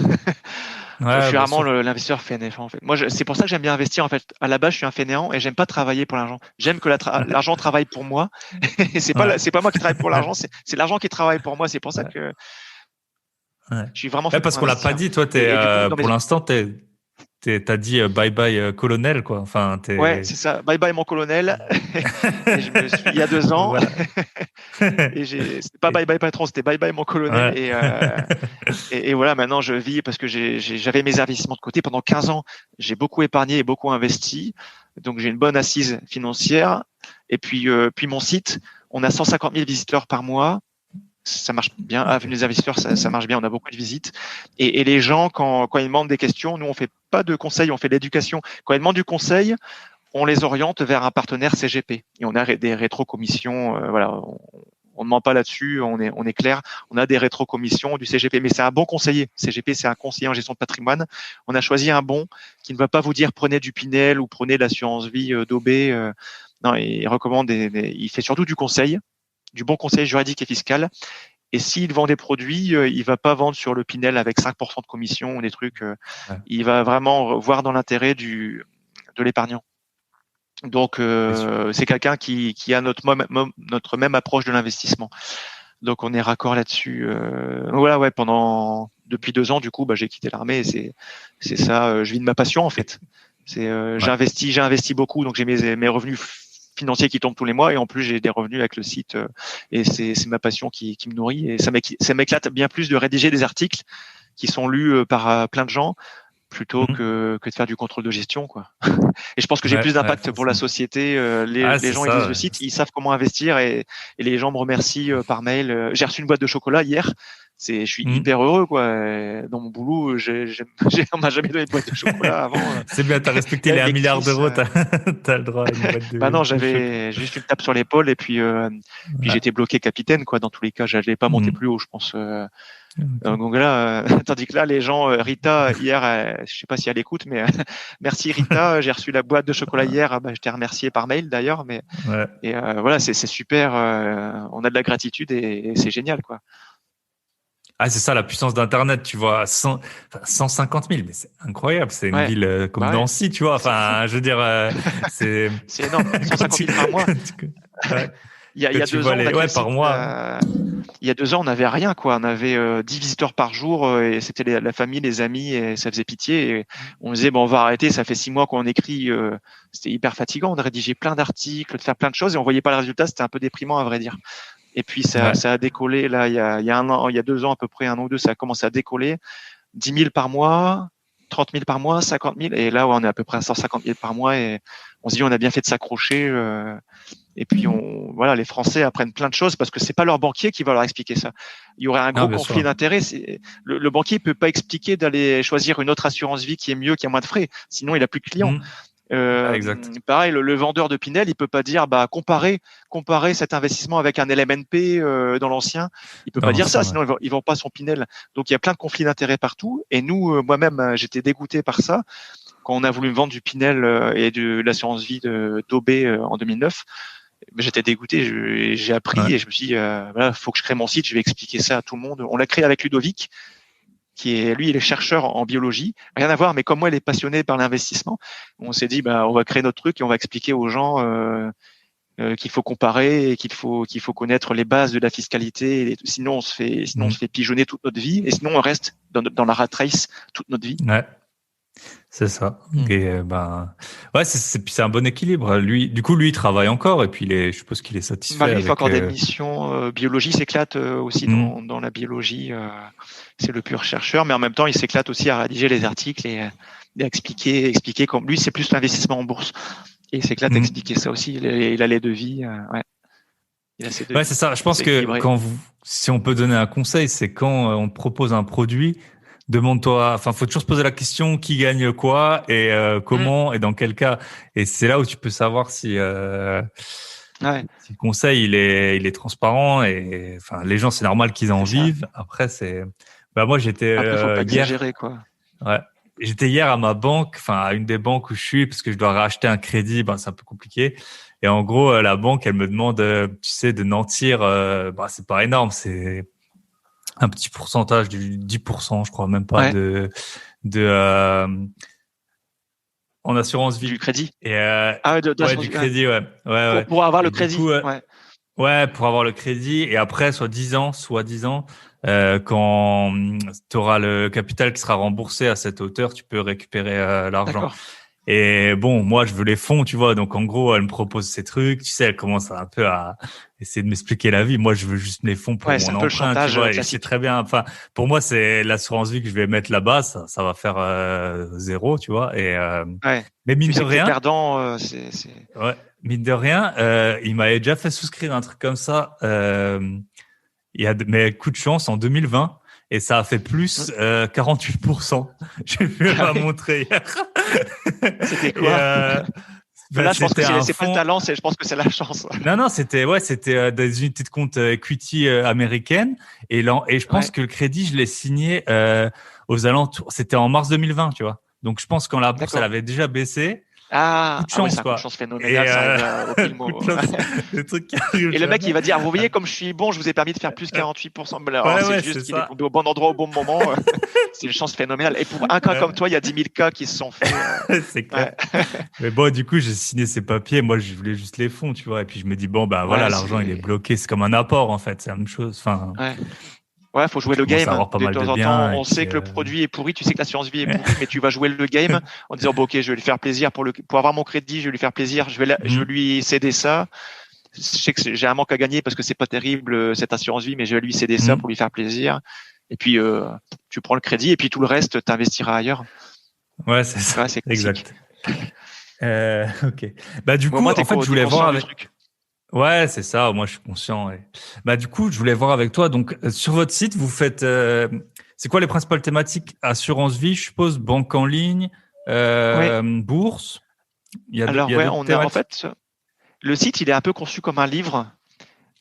Je suis vraiment l'investisseur fainéant en fait. Moi c'est pour ça que j'aime bien investir en fait. À la base je suis un fainéant et j'aime pas travailler pour l'argent. J'aime que l'argent travaille pour moi. Et c'est pas moi qui travaille pour l'argent, c'est l'argent qui travaille pour moi. C'est pour ça que je suis vraiment fait
parce qu'on l'a pas dit, toi pour l'instant t'as dit bye bye colonel, quoi. Enfin,
Ouais, c'est ça. Bye bye mon colonel. Et il y a 2 ans.
Voilà.
Et c'était pas bye bye patron, c'était bye bye mon colonel.
Ouais.
Et voilà, maintenant je vis parce que j'avais mes investissements de côté pendant 15 ans. J'ai beaucoup épargné et beaucoup investi. Donc j'ai une bonne assise financière. Et puis mon site, on a 150 000 visiteurs par mois. Ça marche bien. Avenue des investisseurs, ça marche bien. On a beaucoup de visites. Et les gens, quand ils demandent des questions, nous on fait pas de conseils, on fait de l'éducation. Quand ils demandent du conseil, on les oriente vers un partenaire CGP. Et on a des rétrocommissions. Voilà, on ne ment pas là-dessus. On est clair. On a des rétrocommissions du CGP, mais c'est un bon conseiller. CGP, c'est un conseiller en gestion de patrimoine. On a choisi un bon qui ne va pas vous dire prenez du Pinel ou prenez de l'assurance vie d'OB. Non, il recommande. Il fait surtout du conseil, du bon conseil juridique et fiscal. Et s'il vend des produits, il va pas vendre sur le Pinel avec 5% de commission ou des trucs.
Ouais.
Il va vraiment voir dans l'intérêt de l'épargnant. Donc c'est quelqu'un qui a notre même approche de l'investissement. Donc on est raccord là-dessus. Voilà, ouais. Depuis 2 ans, du coup, j'ai quitté l'armée. Et c'est ça. Je vis de ma passion en fait. J'ai investi beaucoup, donc j'ai mes revenus financiers qui tombent tous les mois et en plus j'ai des revenus avec le site et c'est ma passion qui me nourrit et ça m'éclate bien plus de rédiger des articles qui sont lus par plein de gens plutôt que de faire du contrôle de gestion, quoi. Et je pense que j'ai plus d'impact pour la société. Les gens, ils lisent le site, ils savent comment investir et les gens me remercient par mail. J'ai reçu une boîte de chocolat hier. Je suis hyper heureux, quoi. Dans mon boulot, on m'a jamais donné de boîte de chocolat avant.
C'est bien, t'as respecté les 1 milliard d'euros, t'as le droit à une boîte de.
Bah non, j'avais juste une tape sur l'épaule et puis j'étais bloqué capitaine, quoi. Dans tous les cas, j'allais pas monter plus haut, je pense. Donc là, tandis que là, les gens, Rita hier, je sais pas si elle écoute, mais merci Rita, j'ai reçu la boîte de chocolat hier. Je t'ai remercié par mail d'ailleurs, mais et voilà, c'est super. On a de la gratitude et c'est génial, quoi.
Ah, c'est ça la puissance d'Internet, tu vois, 150 000, mais c'est incroyable, c'est une ville comme Nancy, tu vois. Enfin, je veux dire, c'est
énorme, 150 000 par mois. Il y a 2 ans,
par mois.
Il y a 2 ans, on n'avait rien, quoi. On avait 10 visiteurs par jour et c'était la famille, les amis et ça faisait pitié. Et on disait on va arrêter. Ça fait 6 mois qu'on écrit. C'était hyper fatigant. On a rédigé plein d'articles, de faire plein de choses et on voyait pas le résultat. C'était un peu déprimant, à vrai dire. Et puis ça a décollé. Là, il y a 1 an, il y a 2 ans à peu près, 1 an ou 2, ça a commencé à décoller. 10 000 par mois, 30 000 par mois, 50 000. Et là, on est à peu près à 150 000 par mois et on se dit on a bien fait de s'accrocher. Et puis voilà, les Français apprennent plein de choses parce que c'est pas leur banquier qui va leur expliquer ça. Il y aurait un gros conflit d'intérêts. Le banquier peut pas expliquer d'aller choisir une autre assurance vie qui est mieux, qui a moins de frais. Sinon, il a plus de clients.
Exact.
Pareil, le vendeur de Pinel, il peut pas dire comparer cet investissement avec un LMNP dans l'ancien. Il peut pas dire ça, sinon il vend pas son Pinel. Donc il y a plein de conflits d'intérêts partout. Et nous, moi-même, j'étais dégoûté par ça quand on a voulu me vendre du Pinel et de l'assurance vie d'OB en 2009. J'étais dégoûté, j'ai appris et je me suis dit, voilà, faut que je crée mon site, je vais expliquer ça à tout le monde. On l'a créé avec Ludovic, qui est, lui, il est chercheur en biologie. Rien à voir, mais comme moi, il est passionné par l'investissement. On s'est dit, on va créer notre truc et on va expliquer aux gens qu'il faut comparer et qu'il faut connaître les bases de la fiscalité. Et sinon, on se fait pigeonner toute notre vie et sinon, on reste dans la rat race toute notre vie.
Ouais. C'est ça. Et c'est un bon équilibre. Lui, du coup, il travaille encore et puis je suppose qu'il est satisfait.
Il fait encore des missions. Biologie s'éclate aussi dans la biologie. C'est le pur chercheur, mais en même temps, il s'éclate aussi à rédiger les articles et à expliquer comme lui, c'est plus l'investissement en bourse. Et il s'éclate à expliquer ça aussi. Il a les devis.
C'est ça. Je pense que si on peut donner un conseil, c'est quand on te propose un produit. Demande-toi, faut toujours se poser la question qui gagne quoi et comment et dans quel cas. Et c'est là où tu peux savoir si le conseil il est transparent et les gens c'est normal qu'ils en vivent. Après moi j'étais
faut pas
hier.
Exagérer, quoi.
Ouais. J'étais hier à ma banque, à une des banques où je suis parce que je dois racheter un crédit, c'est un peu compliqué. Et en gros la banque elle me demande de nantir c'est pas énorme, c'est un petit pourcentage du 10%, je crois même pas en assurance vie.
Du crédit.
Et du crédit,
pour avoir le crédit.
Pour avoir le crédit et après soit 10 ans, quand tu auras le capital qui sera remboursé à cette hauteur, tu peux récupérer l'argent.
D'accord.
Et bon, moi, je veux les fonds, tu vois. Donc, en gros, elle me propose ces trucs. Tu sais, elle commence un peu à essayer de m'expliquer la vie. Moi, je veux juste les fonds pour
Ouais, c'est
mon
un peu le
emprunt, tu
chantage
vois. Et c'est
classique.
très bien. Enfin, pour moi, c'est l'assurance vie que je vais mettre là-bas. Ça va faire 0, tu vois.
Ouais.
Mais
Tu
mine de
sais que t'es
rien,
perdant,
ouais, mine de rien, il m'avait déjà fait souscrire un truc comme ça. Mais coup de chance en 2020 et ça a fait
Hum.
plus 48%. J'ai vu
Ah
ma
oui.
montre hier.
C'était
Et
quoi? Mais
ben,
là, je pense que
c'était un
c'est pas le
fonds.
talent, je pense que c'est la chance.
Non, non, c'était des unités de compte equity américaines et je pense
Ouais.
que le crédit, je l'ai signé aux alentours. C'était en mars 2020, tu vois. Donc je pense quand la bourse elle
D'accord.
avait déjà baissé, coup
Ah,
de
ah ouais, c'est
chance
un coup de
quoi.
chance
Et
phénoménal, ça arrive au pile
coup de
mot.
chance, le truc qui arrive
Et le mec, il
jamais.
va dire, vous voyez, comme je suis bon, je vous ai permis de faire plus 48%. Ben alors,
Ouais,
c'est
ouais, c'est
juste qu'il est
ça.
tombé au bon endroit au bon moment. C'est une chance phénoménale. Et pour un cas comme toi, il y a 10 000 cas qui se sont faits.
C'est clair.
Ouais,
Mais bon, du coup, j'ai signé ces papiers. Moi, je voulais juste les fonds, tu vois. Et puis, je me dis, bon, ben voilà,
ouais,
l'argent, il est
c'est,
bloqué. C'est comme un apport, en fait. C'est la même chose. Enfin,
ouais. Ouais, faut jouer
je
le
commence à
game.
avoir pas
De
mal de
temps en temps,
biens. Et
on sait
puis,
que le produit est pourri, tu sais que l'assurance vie est pourrie, mais tu vas jouer le game en disant, bon, ok, je vais lui faire plaisir pour avoir mon crédit, je vais lui faire plaisir, je vais
Mhm.
lui céder ça. Je sais que j'ai un manque à gagner parce que c'est pas terrible, cette assurance vie, mais je vais lui céder ça pour
Mhm.
lui faire plaisir. Et puis, tu prends le crédit et puis tout le reste, t'investiras ailleurs.
Ouais, c'est ça.
Ouais, c'est classique.
Exact. Ok. Bah, du
Mais au
coup,
moins,
en fait, je
t'es
voulais voir
conscient du
avec.
truc.
Ouais, c'est ça. Moi, je suis conscient. Bah, du coup, je voulais voir avec toi. Donc, sur votre site, vous faites. C'est quoi les principales thématiques? Assurance vie, je suppose, banque en ligne,
Oui.
bourse. Il
Alors,
y a
ouais,
d'autres
on a, en
thématiques?
fait, le site, il est un peu conçu comme un livre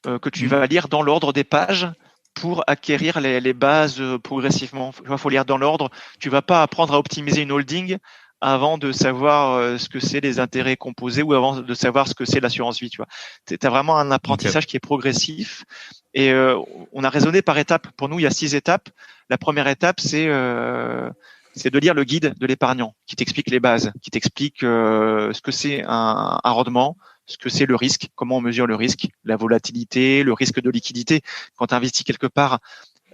que tu
Mhm.
vas lire dans l'ordre des pages pour acquérir les bases progressivement. Il faut lire dans l'ordre. Tu vas pas apprendre à optimiser une holding avant de savoir ce que c'est les intérêts composés ou avant de savoir ce que c'est l'assurance vie. Tu vois, tu as vraiment un
Ok.
apprentissage qui est progressif et on a raisonné par étapes. Pour nous, il y a 6 étapes. La première étape, c'est de lire le guide de l'épargnant qui t'explique les bases, qui t'explique ce que c'est un rendement, ce que c'est le risque, comment on mesure le risque, la volatilité, le risque de liquidité. Quand tu investis quelque part,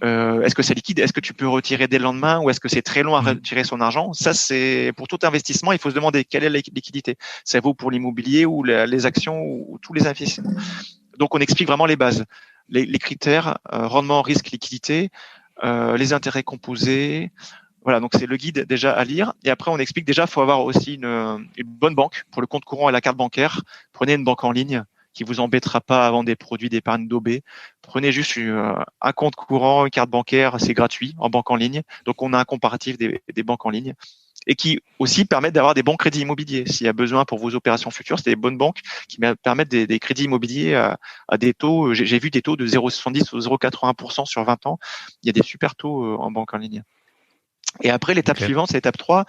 est-ce que c'est liquide? Est-ce que tu peux retirer dès le lendemain ou est-ce que c'est très long à
Mhm.
retirer son argent? Ça, c'est pour tout investissement, il faut se demander quelle est la liquidité. Ça vaut pour l'immobilier ou les actions ou tous les investissements. Donc, on explique vraiment les bases, les critères, rendement, risque, liquidité, les intérêts composés. Voilà, donc c'est le guide déjà à lire. Et après, on explique déjà, il faut avoir aussi une bonne banque pour le compte courant et la carte bancaire. Prenez une banque en ligne qui vous embêtera pas à vendre des produits d'épargne daubés. Prenez juste un compte courant, une carte bancaire, c'est gratuit en banque en ligne. Donc, on a un comparatif des banques en ligne et qui aussi permettent d'avoir des bons crédits immobiliers. S'il y a besoin pour vos opérations futures, c'est des bonnes banques qui permettent des crédits immobiliers à des taux. J'ai vu des taux de 0,70 ou 0,80% sur 20 ans. Il y a des super taux en banque en ligne. Et après, l'étape
Ok.
suivante, c'est l'étape 3.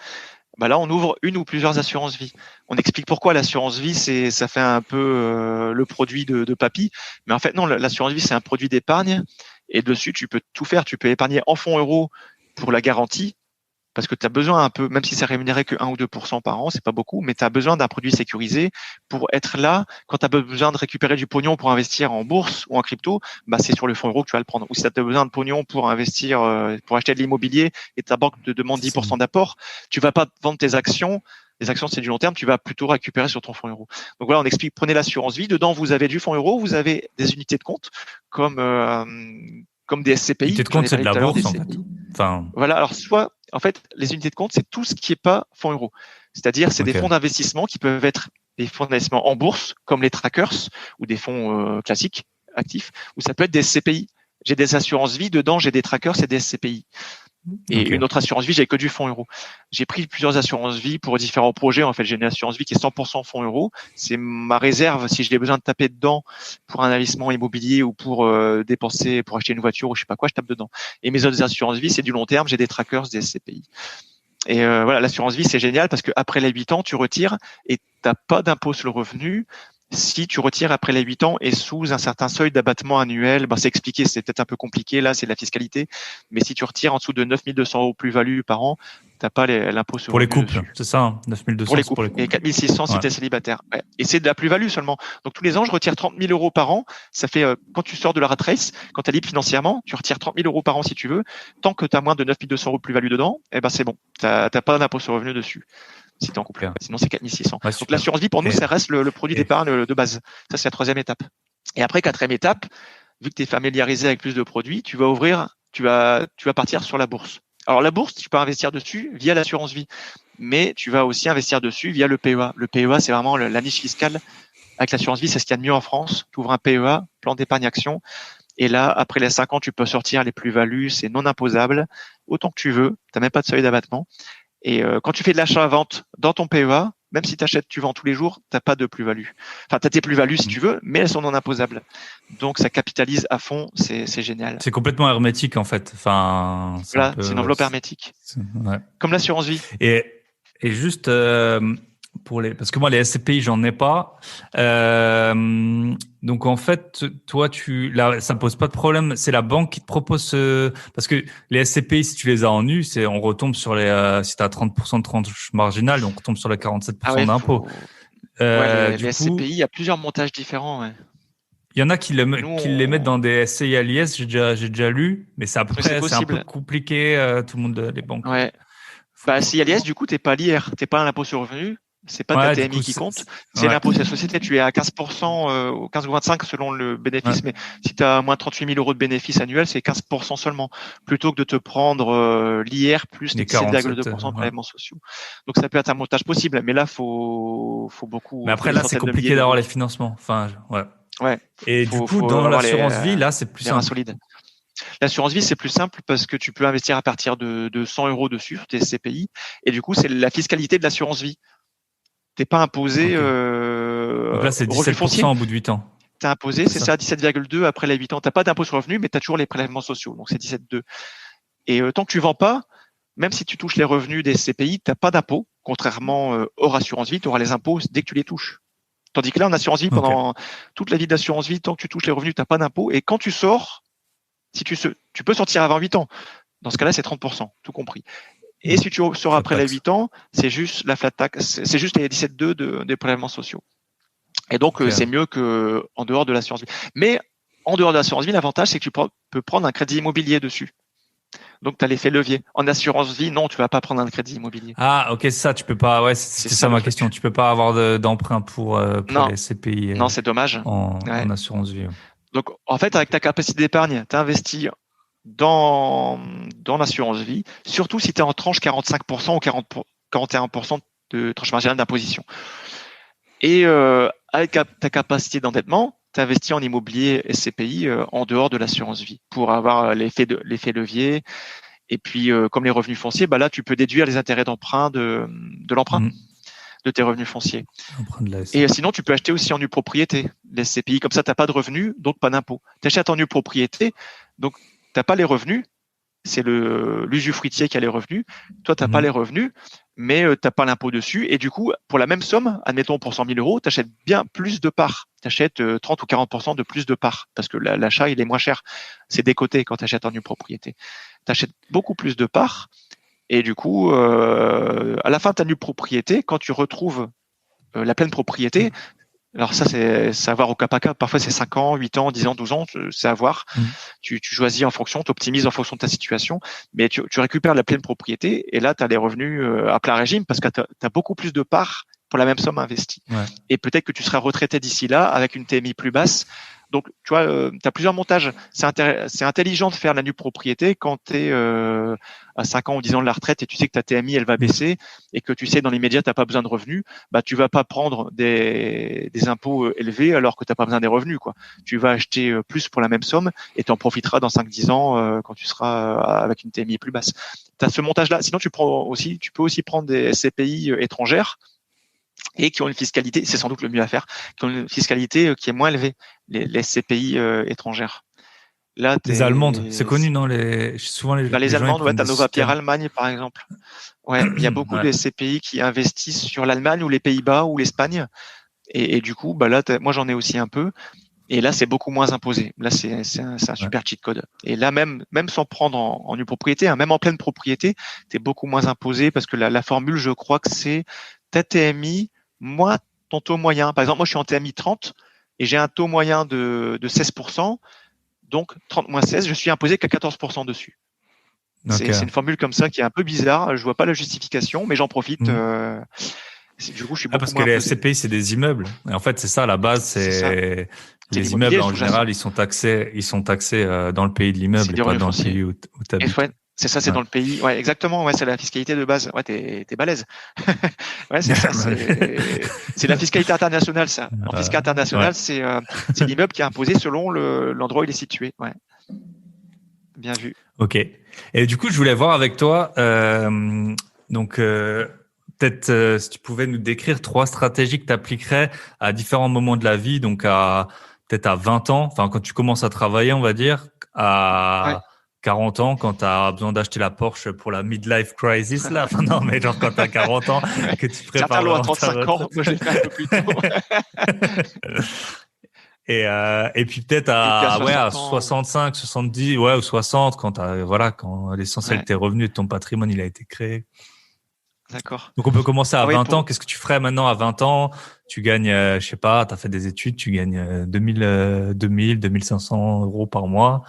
Bah là, on ouvre une ou plusieurs assurances vie. On explique pourquoi l'assurance vie, ça fait un peu le produit de papy. Mais en fait, non, l'assurance vie, c'est un produit d'épargne. Et dessus, tu peux tout faire. Tu peux épargner en fonds euros pour la garantie parce que tu as besoin un peu, même si c'est rémunéré que 1 ou 2% par an, c'est pas beaucoup, mais tu as besoin d'un produit sécurisé pour être là. Quand tu as besoin de récupérer du pognon pour investir en bourse ou en crypto, bah c'est sur le fonds euro que tu vas le prendre. Ou si tu as besoin de pognon pour investir, pour acheter de l'immobilier et ta banque te demande
C'est ça.
10% d'apport, tu vas pas vendre tes actions. Les actions, c'est du long terme, tu vas plutôt récupérer sur ton fonds euro. Donc voilà, on explique, prenez l'assurance vie. Dedans, vous avez du fonds euro, vous avez des unités de compte comme, comme des
Unité
SCPI.
de
J'en
compte,
ai
c'est de
parlé
la
tout à l'heure des
bourse, en fait.
SCPI.
Enfin,
Voilà, alors soit, en fait, les unités de compte, c'est tout ce qui n'est pas fonds euros. C'est-à-dire, c'est des fonds
ok.
d'investissement qui peuvent être des fonds d'investissement en bourse, comme les trackers, ou des fonds classiques, actifs, ou ça peut être des SCPI. J'ai des assurances vie, dedans, j'ai des trackers et des SCPI. Et
Ok.
une autre assurance vie, j'ai que du fonds euro. J'ai pris plusieurs assurances vie pour différents projets. En fait, j'ai une assurance vie qui est 100% fonds euro. C'est ma réserve si j'ai besoin de taper dedans pour un investissement immobilier ou pour dépenser, pour acheter une voiture ou je sais pas quoi, je tape dedans. Et mes autres assurances vie, c'est du long terme. J'ai des trackers, des SCPI. Et voilà, l'assurance vie, c'est génial parce qu'après les 8 ans, tu retires et t'as pas d'impôt sur le revenu. Si tu retires après les 8 ans et sous un certain seuil d'abattement annuel, ben c'est expliqué, c'est peut-être un peu compliqué là, c'est de la fiscalité, mais si tu retires en dessous de 9 200 € plus-value par an, T'as pas l'impôt sur
Pour les
revenu
couples,
dessus.
c'est ça, hein, 9200
Pour les
c'est pour les
couples. Et
couples.
4600 si
Ouais.
tu es célibataire. Ouais. Et c'est de la plus-value seulement. Donc tous les ans, je retire 30 000 euros par an. Ça fait, quand tu sors de la rat race, quand tu es libre financièrement, tu retires 30 000 euros par an si tu veux. Tant que tu as moins de 9 200 euros de plus-value dedans, eh ben c'est bon. T'as pas d'impôt sur revenu dessus si tu es en couple.
Super.
Sinon, c'est 4600.
Ouais,
Donc
super.
l'assurance vie, pour nous,
Et,
ça reste le produit
et-
d'épargne de base. Ça, c'est la troisième étape. Et après, quatrième étape, vu que tu es familiarisé avec plus de produits, tu vas partir sur la bourse. Alors la bourse, tu peux investir dessus via l'assurance vie, mais tu vas aussi investir dessus via le PEA. Le PEA, c'est vraiment la niche fiscale. Avec l'assurance vie, c'est ce qu'il y a de mieux en France. Tu ouvres un PEA, plan d'épargne action, et là, après les 5 ans, tu peux sortir les plus-values, c'est non imposable, autant que tu veux, tu n'as même pas de seuil d'abattement. Et quand tu fais de l'achat-vente dans ton PEA, même si tu achètes, tu vends tous les jours, tu n'as pas de plus-value. Enfin, tu as tes plus-values si tu veux, mais elles sont non imposables. Donc, ça capitalise à fond, c'est génial.
c'est complètement hermétique en fait. Enfin, c'est un
Voilà,
peu.
c'est une enveloppe hermétique.
Ouais.
Comme l'assurance vie.
Et, et juste pour parce que moi les SCPI j'en ai pas. Donc en fait toi là ça pose pas de problème. C'est la banque qui te propose parce que les SCPI si tu les as en nu, on retombe sur si t'as 30% de tranche marginale, donc on retombe sur les 47% d'impôt.
Ouais,
Du
les
coup,
SCPI, il y a plusieurs montages différents. Ouais.
il y en a qui
Nous,
les mettent dans des SCI à l'IS, j'ai déjà lu, mais c'est à peu
c'est
près, c'est un peu
possible.
compliqué, tout le monde, les banques.
Ouais. Bah, si l'IS, du coup, t'es pas l'IR, t'es pas un impôt sur le revenu, c'est pas ta
Ouais, du coup,
TMI qui compte, c'est
ouais,
l'impôt sur la société. Tu es à 15%, ou 15 ou 25 selon le
ouais,
bénéfice, mais si tu as moins de 38 000 euros de bénéfice annuel, c'est 15% seulement, plutôt que de te prendre l'IR plus les
les 47,
17,2% de
ouais.
prélèvements sociaux. Donc ça peut être un montage possible, mais là, faut
Mais
faut
après,
des
là, c'est
centaines de milliers
compliqué d'avoir
d'euros.
les financements. Enfin, ouais.
Ouais,
Et du coup,
faut
dans
avoir
l'assurance vie, là, c'est plus
les reins
simple.
solides. L'assurance vie, c'est plus simple parce que tu peux investir à partir de 100 euros dessus sur tes SCPI. Et du coup, c'est la fiscalité de l'assurance vie. T'es pas imposé
Ok. Donc là, c'est
revenu foncier.
17% au bout de 8 ans.
T'es imposé,
C'est
c'est
ça?
ça, 17,2 après les 8 ans. T'as pas d'impôt sur le revenu, mais t'as toujours les prélèvements sociaux. Donc c'est 17,2. Et tant que tu vends pas, même si tu touches les revenus des SCPI, t'as pas d'impôt. Contrairement hors assurance vie, tu auras les impôts dès que tu les touches. Tandis que là, en assurance vie,
Ok.
pendant toute la vie d'assurance vie, tant que tu touches les revenus, t'as pas d'impôt. Et quand tu sors, si tu peux sortir avant 8 ans. Dans ce cas-là, c'est 30%, tout compris. Et si tu sors
Flat
après les
tax.
8 ans, c'est juste la flat tax, c'est juste les 17,2 des prélèvements sociaux. Et donc,
Ok.
c'est mieux que en dehors de l'assurance vie. Mais en dehors de l'assurance vie, l'avantage, c'est que tu peux prendre un crédit immobilier dessus. Donc, tu as l'effet levier. En assurance vie, non, tu vas pas prendre un crédit immobilier.
Ah, ok, ça, tu peux pas, ouais,
C'est
c'était
ça
ça
le
ma question.
truc.
Tu peux pas avoir d'emprunt pour
Non,
les CPI
non, c'est dommage. Ouais.
en assurance vie.
Donc, en fait, avec ta capacité d'épargne, tu investis dans, dans l'assurance vie, surtout si tu es en tranche 45% ou 41% de tranche marginale d'imposition. Et avec ta capacité d'endettement, tu investis en immobilier SCPI en dehors de l'assurance vie pour avoir l'effet levier. Et puis, comme les revenus fonciers, bah là, tu peux déduire les intérêts d'emprunt de l'emprunt de tes revenus fonciers.
Emprunt de la
Et
SCI.
sinon, tu peux acheter aussi en nue propriété les SCPI. Comme ça, tu n'as pas de revenus, donc pas d'impôt. Tu achètes en nue propriété, donc tu n'as pas les revenus. C'est l'usufruitier qui a les revenus. Toi, tu n'as pas les revenus, mais tu n'as pas l'impôt dessus. Et du coup, pour la même somme, admettons pour 100 000 euros, tu achètes bien plus de parts. Tu achètes 30 ou 40% de plus de parts parce que l'achat, il est moins cher. C'est décoté quand tu achètes en nue propriété. Tu achètes beaucoup plus de parts. Et du coup, à la fin de ta nue propriété, quand tu retrouves la pleine propriété, alors ça, c'est à voir au cas par cas. Parfois, c'est 5 ans, 8 ans, 10 ans, 12 ans, c'est à voir. Tu choisis en fonction, tu optimises en fonction de ta situation, mais tu récupères la pleine propriété et là, tu as les revenus à plein régime parce que tu as beaucoup plus de parts pour la même somme investie.
Ouais.
Et peut-être que tu seras retraité d'ici là avec une TMI plus basse. Donc, tu vois, tu as plusieurs montages. C'est intelligent de faire la nue propriété quand tu es à 5 ans ou 10 ans de la retraite et tu sais que ta TMI, elle va baisser et que tu sais dans l'immédiat, tu n'as pas besoin de revenus. Bah, tu vas pas prendre des impôts élevés alors que tu n'as pas besoin des revenus, quoi. Tu vas acheter plus pour la même somme et tu en profiteras dans 5-10 ans quand tu seras avec une TMI plus basse. Tu as ce montage-là. Sinon, tu peux aussi prendre des SCPI étrangères et qui ont une fiscalité, c'est sans doute le mieux à faire, qui ont une fiscalité qui est moins élevée, les SCPI étrangères. Là,
Les Allemandes, c'est connu, non? Souvent, les
les
gens, ils
Allemandes, ouais,
prennent
t'as
des
Novapierre
systèmes.
Allemagne, par exemple. Ouais, il y a beaucoup
Ouais.
de SCPI qui investissent sur l'Allemagne ou les Pays-Bas ou l'Espagne. Et du coup, bah là, moi, j'en ai aussi un peu. Et là, c'est beaucoup moins imposé. Là, c'est un super cheat code. Et là, même sans prendre en nue propriété, hein, même en pleine propriété, t'es beaucoup moins imposé parce que la formule, je crois que c'est ta TMI moins ton taux moyen. Par exemple, moi, je suis en TMI 30 et j'ai un taux moyen de 16%. Donc, 30 moins 16, je suis imposé qu'à 14% dessus.
Ok.
C'est une formule comme ça qui est un peu bizarre. Je vois pas la justification, mais j'en profite.
Hmm.
Du coup, je suis
Ah,
beaucoup
parce que
moins
les
imposé.
SCPI, c'est des immeubles. Et en fait, c'est ça, à la base,
C'est ça.
c'est
C'est
les immeubles
l'immobilier
en
sous-jacent.
général, ils sont taxés dans le pays de
C'est
l'immeuble et
du
pas
revenu
dans le
foncier.
pays où tu
Et
habites.
ouais, c'est ça, c'est
Ouais.
dans le pays. Ouais, exactement. Ouais, c'est la fiscalité de base. Ouais, t'es balèze. Ouais, c'est ça. C'est la fiscalité internationale, ça. En fiscalité
Ouais.
internationale, c'est l'immeuble qui est imposé selon l'endroit où il est situé. Ouais, bien vu.
Ok. Et du coup, je voulais voir avec toi, donc peut-être si tu pouvais nous décrire 3 stratégies que tu appliquerais à différents moments de la vie, donc peut-être à 20 ans, enfin quand tu commences à travailler, on va dire,
Ouais.
à 40 ans, quand tu as besoin d'acheter la Porsche pour la midlife crisis, là, enfin non, mais genre quand tu as 40 ans, que tu
Certains
prépares
l'ont à
vraiment ta
35 ans.
retraite.
Moi, je l'ai fait un peu plus tôt.
Et puis peut-être
Et puis à
à
60 ans.
65, 70, ouais, ou 60, quand voilà, quand l'essentiel de
Ouais,
tes revenus et de ton patrimoine, il a été créé.
d'accord.
Donc on peut commencer à
Ah oui,
20 ans. Qu'est-ce que tu ferais maintenant à 20 ans? Tu gagnes, je sais pas, tu as fait des études, tu gagnes 2500 euros par mois.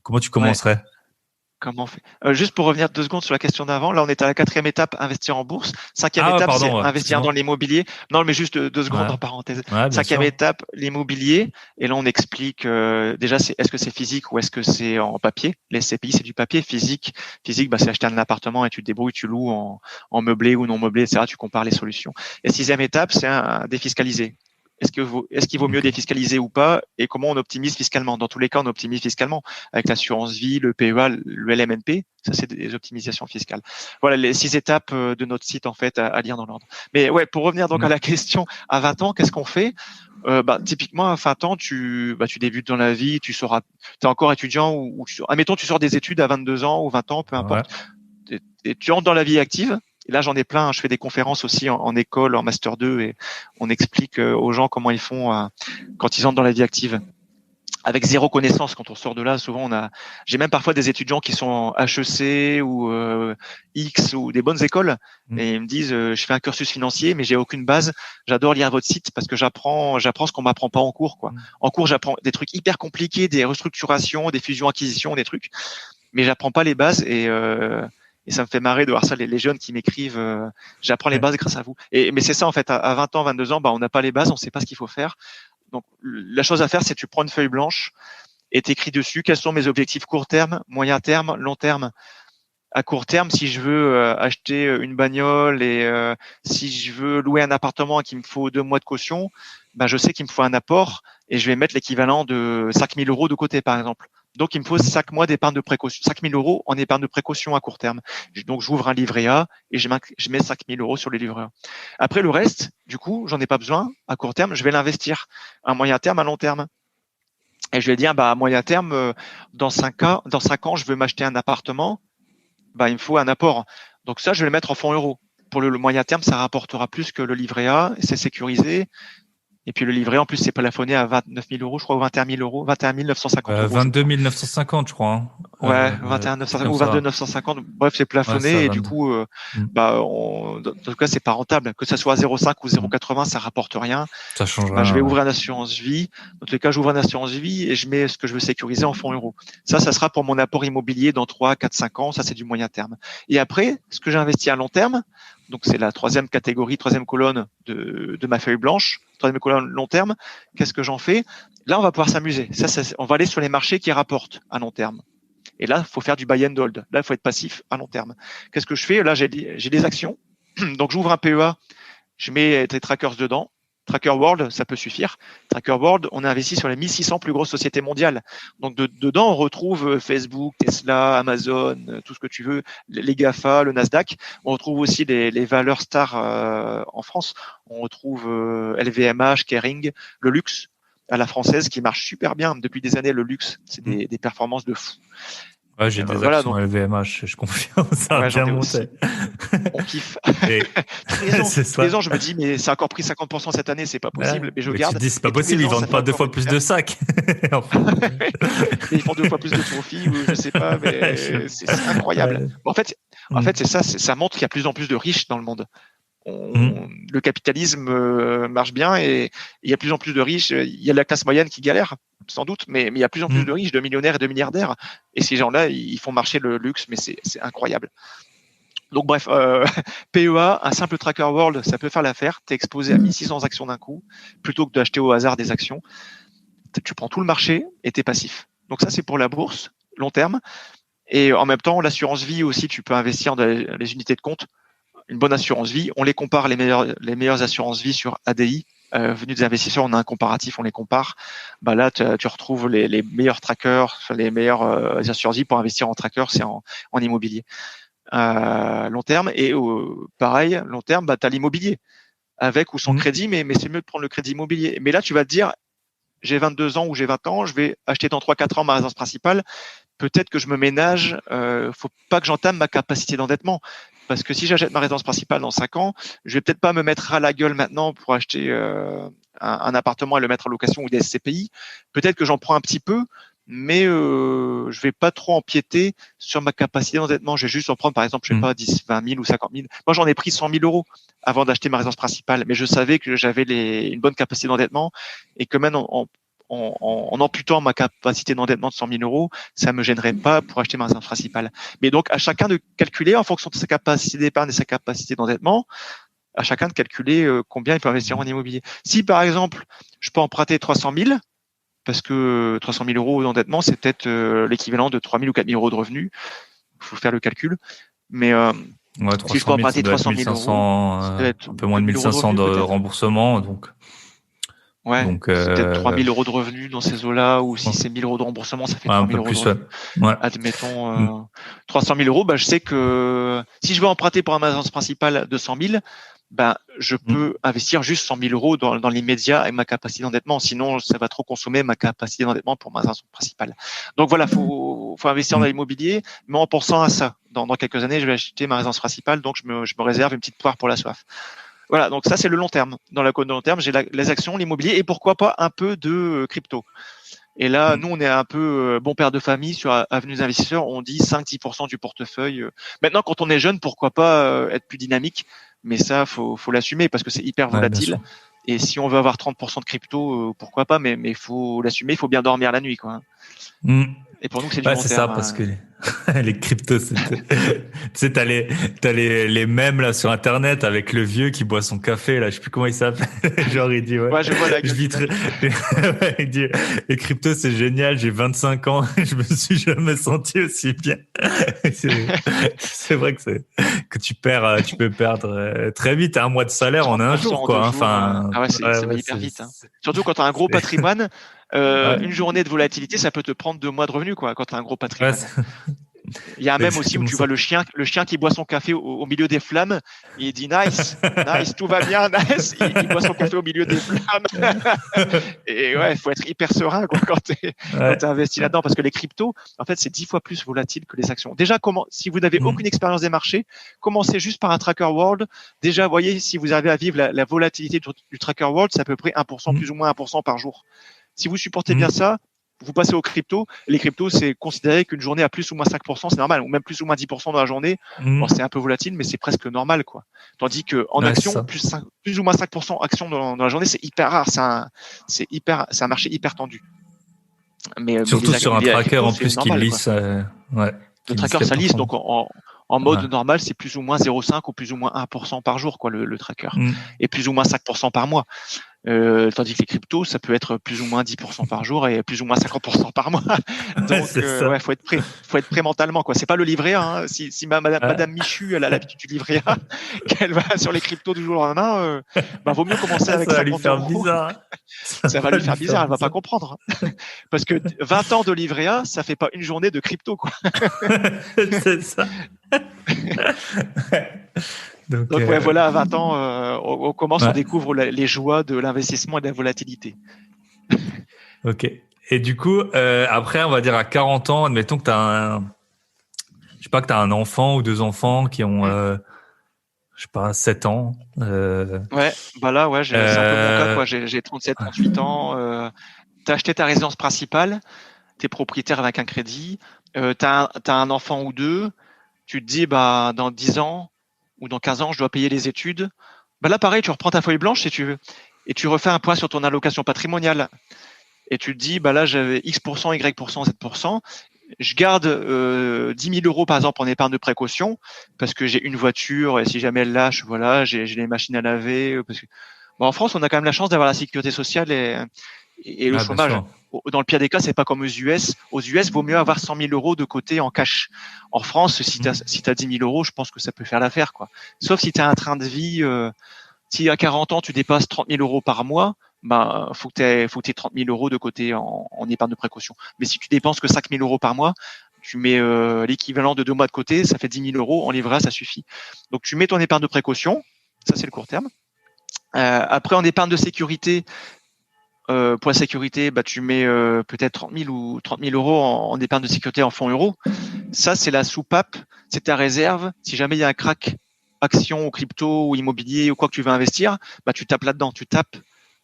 Comment tu
ouais.
commencerais?
Comment on fait? Juste pour revenir 2 secondes sur la question d'avant, là on est à la 4e étape, investir en bourse. 5e
Ah ouais,
étape, c'est
pardon, ouais,
investir dans
excuse-moi.
l'immobilier. Non, mais juste 2 secondes
Ouais,
en parenthèse.
ouais, bien
5e
sûr.
étape, l'immobilier. Et là on explique déjà est-ce que c'est physique ou est-ce que c'est en papier? Les SCPI c'est du papier. Physique, bah, c'est acheter un appartement et tu te débrouilles, tu loues en meublé ou non meublé, etc. Tu compares les solutions. Et 6e étape, c'est un défiscaliser. Est-ce qu'il vaut mieux
Ok.
défiscaliser ou pas et comment on optimise fiscalement? Dans tous les cas, on optimise fiscalement avec l'assurance vie, le PEA, le LMNP. Ça, c'est des optimisations fiscales. Voilà les 6 étapes de notre site en fait à lire dans l'ordre. Mais ouais, pour revenir donc à
Mm.
la question, à 20 ans, qu'est-ce qu'on fait? Typiquement à 20 ans, tu débutes dans la vie, tu seras, t'es encore étudiant admettons tu sors des études à 22 ans ou 20 ans, peu
Ouais.
importe, et tu entres dans la vie active. Et là, j'en ai plein. Je fais des conférences aussi en école, en master 2, et on explique aux gens comment ils font quand ils entrent dans la vie active. Avec zéro connaissance, quand on sort de là, souvent j'ai même parfois des étudiants qui sont en HEC ou X ou des bonnes écoles,
Mm.
et ils me disent, je fais un cursus financier, mais j'ai aucune base. J'adore lire votre site parce que j'apprends ce qu'on m'apprend pas en cours, quoi.
Mm.
En cours, j'apprends des trucs hyper compliqués, des restructurations, des fusions-acquisitions, des trucs, mais j'apprends pas les bases et ça me fait marrer de voir ça, les jeunes qui m'écrivent, j'apprends les
Ouais.
bases grâce à vous. Mais c'est ça en fait, à 20 ans, 22 ans, bah on n'a pas les bases, on sait pas ce qu'il faut faire. Donc la chose à faire, c'est tu prends une feuille blanche et t'écris dessus quels sont mes objectifs court terme, moyen terme, long terme. À court terme, si je veux acheter une bagnole et si je veux louer un appartement et qu'il me faut 2 mois de caution, ben je sais qu'il me faut un apport et je vais mettre l'équivalent de 5 000 euros de côté, par exemple. Donc, il me faut
Mm.
5 mois d'épargne de précaution, 5 000 euros en épargne de précaution à court terme. Donc, j'ouvre un livret A et je mets 5 000 euros sur le livret A. Après, le reste, du coup, j'en ai pas besoin à court terme, je vais l'investir à moyen terme, à long terme. Et je vais dire, bah, à moyen terme, dans 5 ans, je veux m'acheter un appartement, bah, il me faut un apport. Donc ça, je vais le mettre en fonds euros. Pour le moyen terme, ça rapportera plus que le livret A, c'est sécurisé. Et puis le livret, en plus, c'est plafonné à 29 000 euros, je crois, ou 21 000 euros, 21 950 euros, je
22
crois.
950, je crois. Hein.
Ouais,
Un truc
21 950
comme
ou 22
ça.
950. Bref, c'est
Ouais, ça,
plafonné et du
22.
coup,
Mm.
en tout cas, c'est pas rentable. Que ça soit 0,5 ou
Mm.
0,80, ça rapporte rien.
Ça change
Bah, je vais
rien, ouais.
ouvrir une assurance vie. Dans tous les cas, j'ouvre une assurance vie et je mets ce que je veux sécuriser en fonds euros. Ça sera pour mon apport immobilier dans 3, 4, 5 ans. Ça, c'est du moyen terme. Et après, ce que j'ai investi à long terme, donc c'est la troisième catégorie, troisième colonne de ma feuille blanche, troisième colonne long terme. Qu'est-ce que j'en fais? Là, on va pouvoir s'amuser. On va aller sur les marchés qui rapportent à long terme. Et là, il faut faire du buy and hold. Là, il faut être passif à long terme. Qu'est-ce que je fais? Là, j'ai des actions. Donc, j'ouvre un PEA, je mets des trackers dedans. Tracker World, ça peut suffire. Tracker World, on a investi sur les 1600 plus grosses sociétés mondiales. Donc dedans, on retrouve Facebook, Tesla, Amazon, tout ce que tu veux, les GAFA, le Nasdaq. On retrouve aussi les valeurs stars en France. On retrouve LVMH, Kering, le luxe à la française qui marche super bien depuis des années. Le luxe, c'est des performances de fou.
Ouais, j'ai des
Voilà,
actions
donc
LVMH, je confirme, ça a
ouais, j'en
bien
ai
monté.
aussi. On kiffe.
Et c'est
Tous les
ça.
ans, je me dis, mais c'est encore pris 50% cette année, c'est pas
Ouais.
possible, mais je
Mais tu te
garde.
dis, c'est pas
Et tous
possible,
les
ils
ans, ça
vendent
fait
pas deux
encore
fois
une
plus
perte.
de sacs. Enfin,
Mais ils font 2 fois plus de profit ou je sais pas, mais c'est incroyable.
ouais.
En
Mm.
fait, c'est ça, ça montre qu'il y a de plus en plus de riches dans le monde.
Mm.
Le capitalisme marche bien et il y a de plus en plus de riches. Il y a la classe moyenne qui galère, sans doute, mais il y a de plus en plus de
Mm.
riches, de millionnaires et de milliardaires. Et ces gens-là, ils font marcher le luxe, mais c'est incroyable. Donc bref, PEA, un simple tracker world, ça peut faire l'affaire. Tu es exposé à 1600 actions d'un coup, plutôt que d'acheter au hasard des actions. Tu prends tout le marché et tu es passif. Donc ça, c'est pour la bourse, long terme. Et en même temps, l'assurance vie aussi, tu peux investir dans les unités de compte. Une bonne assurance vie, on les compare, les meilleures assurances vie sur ADI. Venus des investisseurs, on a un comparatif, on les compare. Bah là, tu retrouves les meilleurs trackers, les meilleures assurances vie pour investir en tracker, c'est en immobilier. Long terme. Et pareil, long terme, bah, tu as l'immobilier, avec ou sans
Mm.
crédit, mais c'est mieux de prendre le crédit immobilier. Mais là, tu vas te dire, j'ai 22 ans ou j'ai 20 ans, je vais acheter dans 3-4 ans ma résidence principale. Peut-être que je me ménage, faut pas que j'entame ma capacité d'endettement. Parce que si j'achète ma résidence principale dans 5 ans, je vais peut-être pas me mettre à la gueule maintenant pour acheter un appartement et le mettre en location ou des SCPI. Peut-être que j'en prends un petit peu, mais je vais pas trop empiéter sur ma capacité d'endettement. Je vais juste en prendre, par exemple, je sais pas, 10, 20 000 ou 50 000. Moi, j'en ai pris 100 000 euros avant d'acheter ma résidence principale, mais je savais que j'avais une bonne capacité d'endettement et que même en amputant ma capacité d'endettement de 100 000 euros, ça me gênerait pas pour acheter ma résidence principale. Mais donc, à chacun de calculer en fonction de sa capacité d'épargne et sa capacité d'endettement, à chacun de calculer combien il peut investir en immobilier. Si, par exemple, je peux emprunter 300 000, parce que 300 000 euros d'endettement, c'est peut-être l'équivalent de 3 000 ou 4 000 euros de revenus. Il faut faire le calcul. Mais
Ouais,
si je
300
peux
000, ça
emprunter
doit être
300 000 euros,
1500,
ça doit être
un peu moins de
2000 euros de
1500
revenus
de
peut-être.
remboursement,
Ouais,
donc,
c'est peut-être 3 000 euros de revenus dans ces eaux-là, ou si
ouais,
c'est 1 000 euros de remboursement, ça fait 3
un
000
peu
euros de
plus, ouais.
revenus.
Ouais. Mm.
Admettons 300 000 euros, bah, je sais que si je veux emprunter pour ma résidence principale 200 000, ben, je
Mm.
peux investir juste 100 000 euros dans l'immédiat avec ma capacité d'endettement. Sinon, ça va trop consommer ma capacité d'endettement pour ma résidence principale. Donc voilà, faut investir dans
Mm.
l'immobilier, mais en pensant à ça. Dans quelques années, je vais acheter ma résidence principale, donc je me réserve une petite poire pour la soif. Voilà, donc ça c'est le long terme. Dans la côte de long terme, j'ai les actions, l'immobilier et pourquoi pas un peu de crypto. Et là,
Mm.
nous, on est un peu bon père de famille sur Avenue des investisseurs. On dit 5-10% du portefeuille. Maintenant, quand on est jeune, pourquoi pas être plus dynamique. Mais ça, faut l'assumer parce que c'est hyper
Ouais, bien
volatile.
sûr.
Et si on veut avoir 30% de crypto, pourquoi pas. Mais faut l'assumer. Il faut bien dormir la nuit, quoi.
Mm.
Et pour nous, c'est du
Ouais,
long
c'est ça,
terme.
parce que les cryptos, tu sais, t'as les mèmes là sur Internet avec le vieux qui boit son café, là, je sais plus comment il s'appelle. Genre, il dit, ouais,
Ouais, je vois la
je
gueule
vis
du mec.
ouais, il dit, les cryptos, c'est génial, j'ai 25 ans, je me suis jamais senti aussi bien. C'est vrai que tu peux perdre très vite, un mois de salaire en un
30%
jour,
en
quoi.
2
Hein.
jours.
Enfin,
Ah ouais,
ouais,
ça va
ouais,
hyper vite. Hein. Surtout quand tu as un gros
c'est-
patrimoine,
ouais,
une journée de volatilité, ça peut te prendre 2 mois de revenus, quoi, quand tu as un gros
ouais,
patrimoine. Il y a un
c'est
même aussi où
exactement
tu
ça.
vois le chien qui boit son café au milieu des flammes. Et il dit nice, nice, tout va bien, nice. Il boit son café au milieu des flammes. Et ouais, il faut être hyper serein quoi, quand tu
Ouais.
es investi là-dedans parce que les cryptos, en fait, c'est 10 fois plus volatile que les actions. Déjà, si vous n'avez aucune
Mm.
expérience des marchés, commencez juste par un tracker world. Déjà, voyez si vous arrivez à vivre la volatilité du tracker world, c'est à peu près 1%, plus
Mm.
ou moins 1% par jour. Si vous supportez bien
Mm.
ça, vous passez aux cryptos. Les cryptos, c'est considéré qu'une journée à plus ou moins 5%, c'est normal, ou même plus ou moins 10% dans la journée. Bon,
Mm.
c'est un peu volatile, mais c'est presque normal, quoi. Tandis que en
Ouais, c'est
action,
ça.
plus ou moins 5% action dans la journée, c'est hyper rare. C'est un marché hyper tendu. Mais
Surtout sur un
la
tracker
crypto,
en
c'est
plus qui
normal, quoi.
lisse, ouais,
Le
qui lisse
tracker,
les
ça lisse,
performances.
donc en mode
Ouais.
normal, c'est plus ou moins 0,5 ou plus ou moins 1% par jour, quoi, le tracker.
Mm.
Et plus ou moins 5% par mois. Tandis que les cryptos, ça peut être plus ou moins 10% par jour et plus ou moins 50% par mois.
Ouais,
Donc,
c'est ça.
ouais, faut être prêt. Faut être prêt mentalement, quoi. C'est pas le livret A. Hein. Si
Ouais.
Madame Michu, elle a l'habitude du livret A, qu'elle va sur les cryptos du jour au lendemain, bah, vaut mieux commencer
Ça
avec
va lui
50
faire
euros.
bizarre. Ça
Ça va
va
lui
lui
faire
faire
bizarre, elle va pas
bizarre.
comprendre. Parce que 20 ans de livret A, ça fait pas une journée de crypto, quoi.
C'est ça. Donc,
Donc, ouais, voilà, à 20 ans, on commence, on
ouais,
découvre les joies de l'investissement et de la volatilité.
ok. Et du coup, après, on va dire à 40 ans, admettons que tu as je sais pas, que tu as un enfant ou deux enfants qui ont, je sais pas, 7 ans.
Ouais, bah là, ouais, c'est un peu mon cas, quoi. J'ai 37, 38 ans. T'as acheté ta résidence principale, t'es propriétaire avec un crédit, t'as un enfant ou deux, tu te dis, bah, dans 10 ans ou dans 15 ans, je dois payer les études. Bah là, pareil, tu reprends ta feuille blanche si tu veux, et tu refais un point sur ton allocation patrimoniale. Et tu te dis, bah là, j'avais X%, Y%, Z%. Je garde 10 000 euros, par exemple, en épargne de précaution, parce que j'ai une voiture, et si jamais elle lâche, voilà, j'ai les machines à laver. Parce que... bon, en France, on a quand même la chance d'avoir la sécurité sociale et le
Ah, bien
chômage.
sûr.
Dans le pire des cas, c'est pas comme aux US. Aux US, vaut mieux avoir 100 000 euros de côté en cash. En France, si tu as 10 000 euros, je pense que ça peut faire l'affaire, quoi. Sauf si tu as un train de vie, si à 40 ans, tu dépasses 30 000 euros par mois, ben, faut que tu aies 30 000 euros de côté en épargne de précaution. Mais si tu dépenses que 5 000 euros par mois, tu mets l'équivalent de 2 mois de côté, ça fait 10 000 euros. En livret A, ça suffit. Donc, tu mets ton épargne de précaution. Ça, c'est le court terme. Après, en épargne de sécurité, pour la sécurité, bah, tu mets peut-être 30 000 ou 30 000 euros en épargne de sécurité en fonds euros. Ça, c'est la soupape, c'est ta réserve. Si jamais il y a un crack action ou crypto ou immobilier ou quoi que tu veux investir, bah, tu tapes là-dedans. Tu tapes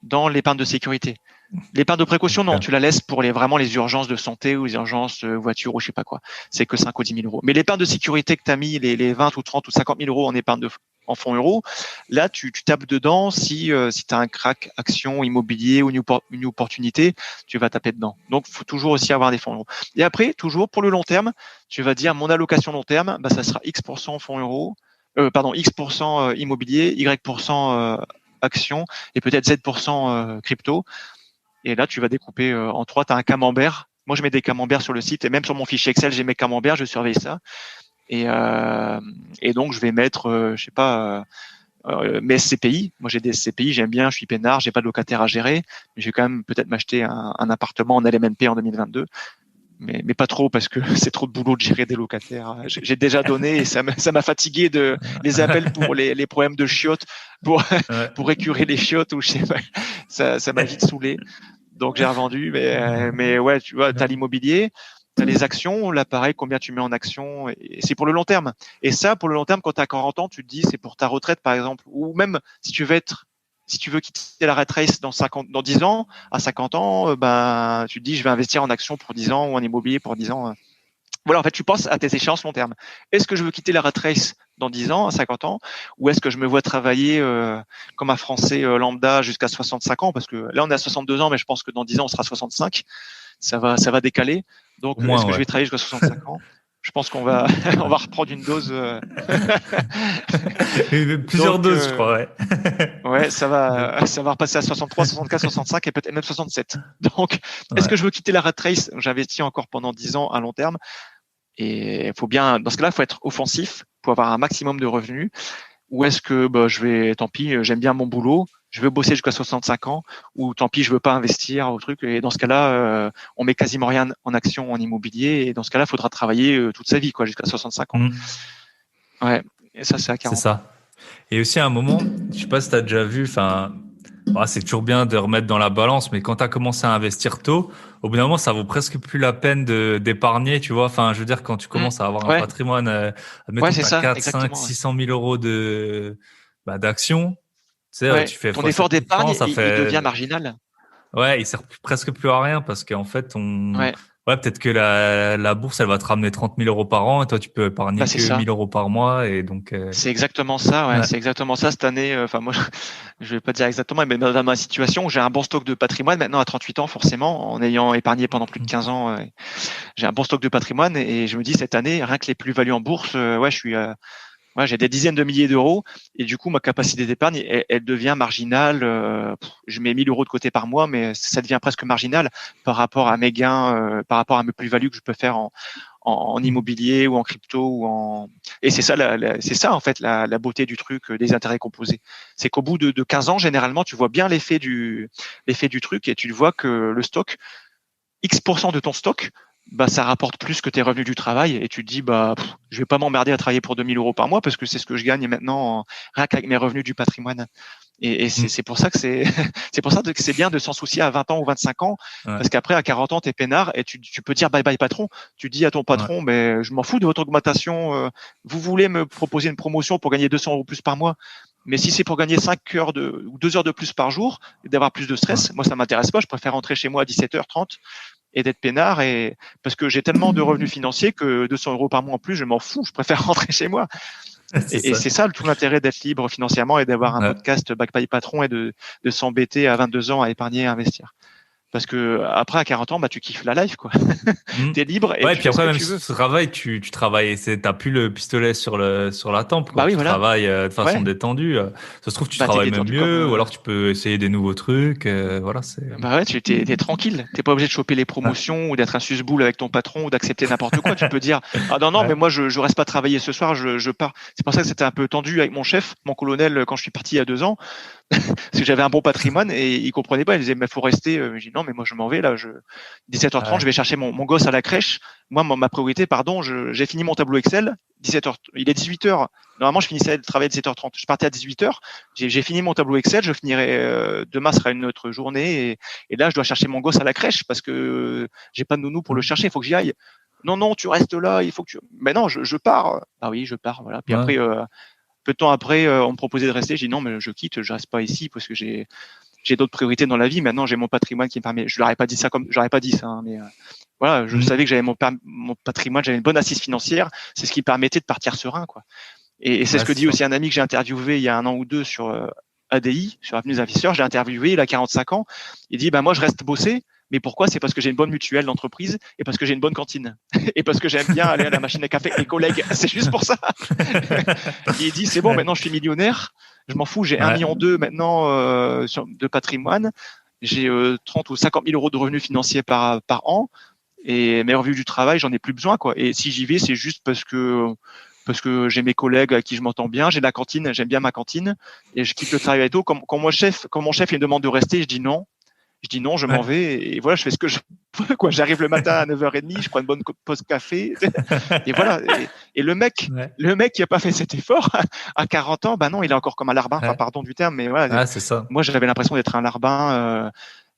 dans l'épargne de sécurité. L'épargne de précaution, non,
Ok.
tu la laisses pour vraiment les urgences de santé ou les urgences voiture ou je sais pas quoi. C'est que 5 ou 10 000 euros. Mais l'épargne de sécurité que tu as mis, les 20 ou 30 ou 50 000 euros en fonds euros, là, tu tapes dedans si tu as un crack action, immobilier ou une opportunité, tu vas taper dedans. Donc, il faut toujours aussi avoir des fonds euros. Et après, toujours pour le long terme, tu vas dire mon allocation long terme, bah, ça sera X% fonds euros, X% immobilier, Y% action et peut-être Z% crypto. Et là, tu vas découper en trois. Tu as un camembert. Moi, je mets des camemberts sur le site et même sur mon fichier Excel, j'ai mes camemberts, je surveille ça. Et donc, je vais mettre, je sais pas, mes SCPI. Moi, j'ai des SCPI, j'aime bien, je suis peinard, j'ai pas de locataire à gérer, mais je vais quand même peut-être m'acheter un appartement en LMNP en 2022. Mais pas trop parce que c'est trop de boulot de gérer des locataires. J'ai déjà donné et ça m'a fatigué de les appels pour les problèmes de chiottes, pour,
Ouais.
pour écurer les chiottes ou je sais pas. Ça m'a vite saoulé. Donc j'ai revendu, mais ouais, tu vois, t'as l'immobilier, t'as les actions, là pareil, combien tu mets en actions, et c'est pour le long terme. Et ça, pour le long terme, quand t'as 40 ans, tu te dis c'est pour ta retraite par exemple, ou même si tu veux quitter la rat race dans 10 ans, à 50 ans, ben tu te dis je vais investir en actions pour 10 ans ou en immobilier pour 10 ans. Voilà, en fait, tu penses à tes échéances long terme. Est-ce que je veux quitter la rat race dans 10 ans, à 50 ans, ou est-ce que je me vois travailler comme un Français lambda jusqu'à 65 ans? Parce que là, on est à 62 ans, mais je pense que dans 10 ans, on sera 65. Ça va décaler.
Au
Donc, est-ce
moins,
que je
ouais.
vais travailler jusqu'à 65 ans? Je pense qu'on va, on va reprendre une dose.
Plusieurs
Donc,
doses, je crois, ouais.
ouais,
De-
ça va repasser à 63, 64, 65 et peut-être même 67. Donc, est-ce
Ouais.
que je veux quitter la rat race? J'investis encore pendant 10 ans à long terme. Et il faut bien, dans ce cas-là, il faut être offensif pour avoir un maximum de revenus. Ou est-ce que bah, tant pis, j'aime bien mon boulot, je veux bosser jusqu'à 65 ans, ou tant pis, je veux pas investir au truc. Et dans ce cas-là, on met quasiment rien en action, en immobilier. Et dans ce cas-là, il faudra travailler toute sa vie, quoi, jusqu'à 65 ans. Ouais. Et ça, c'est à
C'est
40 ans.
ça. Et aussi à un moment, je sais pas si tu as déjà vu, enfin, c'est toujours bien de remettre dans la balance, mais quand tu as commencé à investir tôt, au bout d'un moment, ça vaut presque plus la peine d'épargner, tu vois. Enfin, je veux dire, quand tu
Mmh.
commences à avoir un
Ouais.
patrimoine,
Ouais,
admettons que
c'est
tu as
ça,
4, 5,
exactement. Ouais.
600 000 euros d'actions, tu sais,
Ouais.
tu fais
Ton
fois
effort
7%,
d'épargne,
ça
il
fait,
devient marginal.
ouais, il sert presque plus à rien parce qu'en fait,
Ouais.
ouais, peut-être que la bourse, elle va te ramener 30 000 euros par an et toi, tu peux
Bah,
épargner
c'est
que
ça.
1000 euros par mois et donc,
C'est exactement ça, ouais,
ouais.
c'est exactement ça cette année. Enfin, moi, je vais pas dire exactement, mais dans ma situation, j'ai un bon stock de patrimoine maintenant à 38 ans, forcément, en ayant épargné pendant plus de 15 ans, j'ai un bon stock de patrimoine et je me dis cette année, rien que les plus-values en bourse, ouais, ouais, j'ai des dizaines de milliers d'euros et du coup, ma capacité d'épargne, elle devient marginale. Je mets 1000 euros de côté par mois, mais ça devient presque marginal par rapport à mes gains, par rapport à mes plus-values que je peux faire en immobilier ou en crypto ou en et c'est ça c'est ça en fait la beauté du truc des intérêts composés. C'est qu'au bout de 15 ans généralement tu vois bien l'effet du truc et tu vois que le stock X% de ton stock bah ça rapporte plus que tes revenus du travail et tu te dis bah je vais pas m'emmerder à travailler pour 2000 euros par mois parce que c'est ce que je gagne maintenant rien qu'avec mes revenus du patrimoine Et c'est pour ça que c'est pour ça que c'est bien de s'en soucier à 20 ans ou 25 ans, parce qu'après à 40 ans t'es peinard et tu peux dire bye bye patron. Tu dis à ton patron, mais je m'en fous de votre augmentation. Vous voulez me proposer une promotion pour gagner 200 € plus par mois, mais si c'est pour gagner 5 heures ou 2 heures de plus par jour et d'avoir plus de stress, moi ça m'intéresse pas. Je préfère rentrer chez moi à 17h30 et d'être peinard, et parce que j'ai tellement de revenus financiers que 200 € par mois en plus, je m'en fous. Je préfère rentrer chez moi. Et c'est ça tout l'intérêt d'être libre financièrement et d'avoir un podcast Bye Bye Patron et de s'embêter à 22 ans à épargner et à investir. Parce que après à 40 ans, tu kiffes la life, quoi. T'es libre et
ouais,
tu
puis
fais
après
ce que
même
tu veux.
ce travail, tu travailles, t'as plus le pistolet sur la tempe, quoi.
Bah oui,
Tu
voilà.
travailles de façon
Ouais.
détendue. Ça se trouve tu
T'es
travailles même
détendu
mieux,
comme.
ou alors tu peux essayer des nouveaux trucs. Voilà, c'est.
Bah ouais, t'es tranquille. T'es pas obligé de choper les promotions ou d'être un susboule avec ton patron ou d'accepter n'importe quoi. Tu peux dire ah non, mais moi je reste pas travailler ce soir, je pars. C'est pour ça que c'était un peu tendu avec mon chef, mon colonel, quand je suis parti il y a 2 ans. Parce que j'avais un bon patrimoine et il comprenait pas. Il disait mais faut rester. Je dis non, mais moi je m'en vais là. 17h30, je vais chercher mon gosse à la crèche. Moi ma priorité, pardon, j'ai fini mon tableau Excel. 17h, il est 18h. Normalement je finissais le travail à 17h30. Je partais à 18h. J'ai fini mon tableau Excel. Je finirai demain sera une autre journée et là je dois chercher mon gosse à la crèche parce que j'ai pas de nounou pour le chercher. Il faut que j'y aille. Non, tu restes là. Il faut que tu. Mais non, je pars. Ah oui, je pars. Voilà. Puis après. Peu de temps après, on me proposait de rester. J'ai dit non, mais je quitte, je reste pas ici parce que j'ai d'autres priorités dans la vie. Maintenant, j'ai mon patrimoine qui me permet. Je leur ai pas dit ça hein, mais voilà, je savais que j'avais mon patrimoine, j'avais une bonne assise financière. C'est ce qui me permettait de partir serein, quoi. Et c'est ce que dit aussi un ami que j'ai interviewé il y a 1 an ou 2 sur ADI, sur Avenue des Investisseurs. J'ai interviewé, il a 45 ans. Il dit moi, je reste bosser. Mais pourquoi? C'est parce que j'ai une bonne mutuelle d'entreprise et parce que j'ai une bonne cantine et parce que j'aime bien aller à la machine à café avec mes collègues. C'est juste pour ça. Il dit c'est bon, maintenant je suis millionnaire, je m'en fous, j'ai 1,2 million maintenant de patrimoine, j'ai 30 ou 50 000 € de revenus financiers par an et mes revenus du travail, j'en ai plus besoin, quoi. Et si j'y vais, c'est juste parce que j'ai mes collègues avec qui je m'entends bien, j'ai la cantine, j'aime bien ma cantine et je quitte le travail tôt. Quand mon chef il me demande de rester, je dis non. Je m'en vais et voilà, je fais ce que je peux, quoi. J'arrive le matin à 9h30, je prends une bonne pause café et voilà. Et le mec qui a pas fait cet effort à 40 ans, non, il est encore comme un larbin. Enfin, pardon du terme, mais voilà.
C'est ça.
Moi, j'avais l'impression d'être un larbin.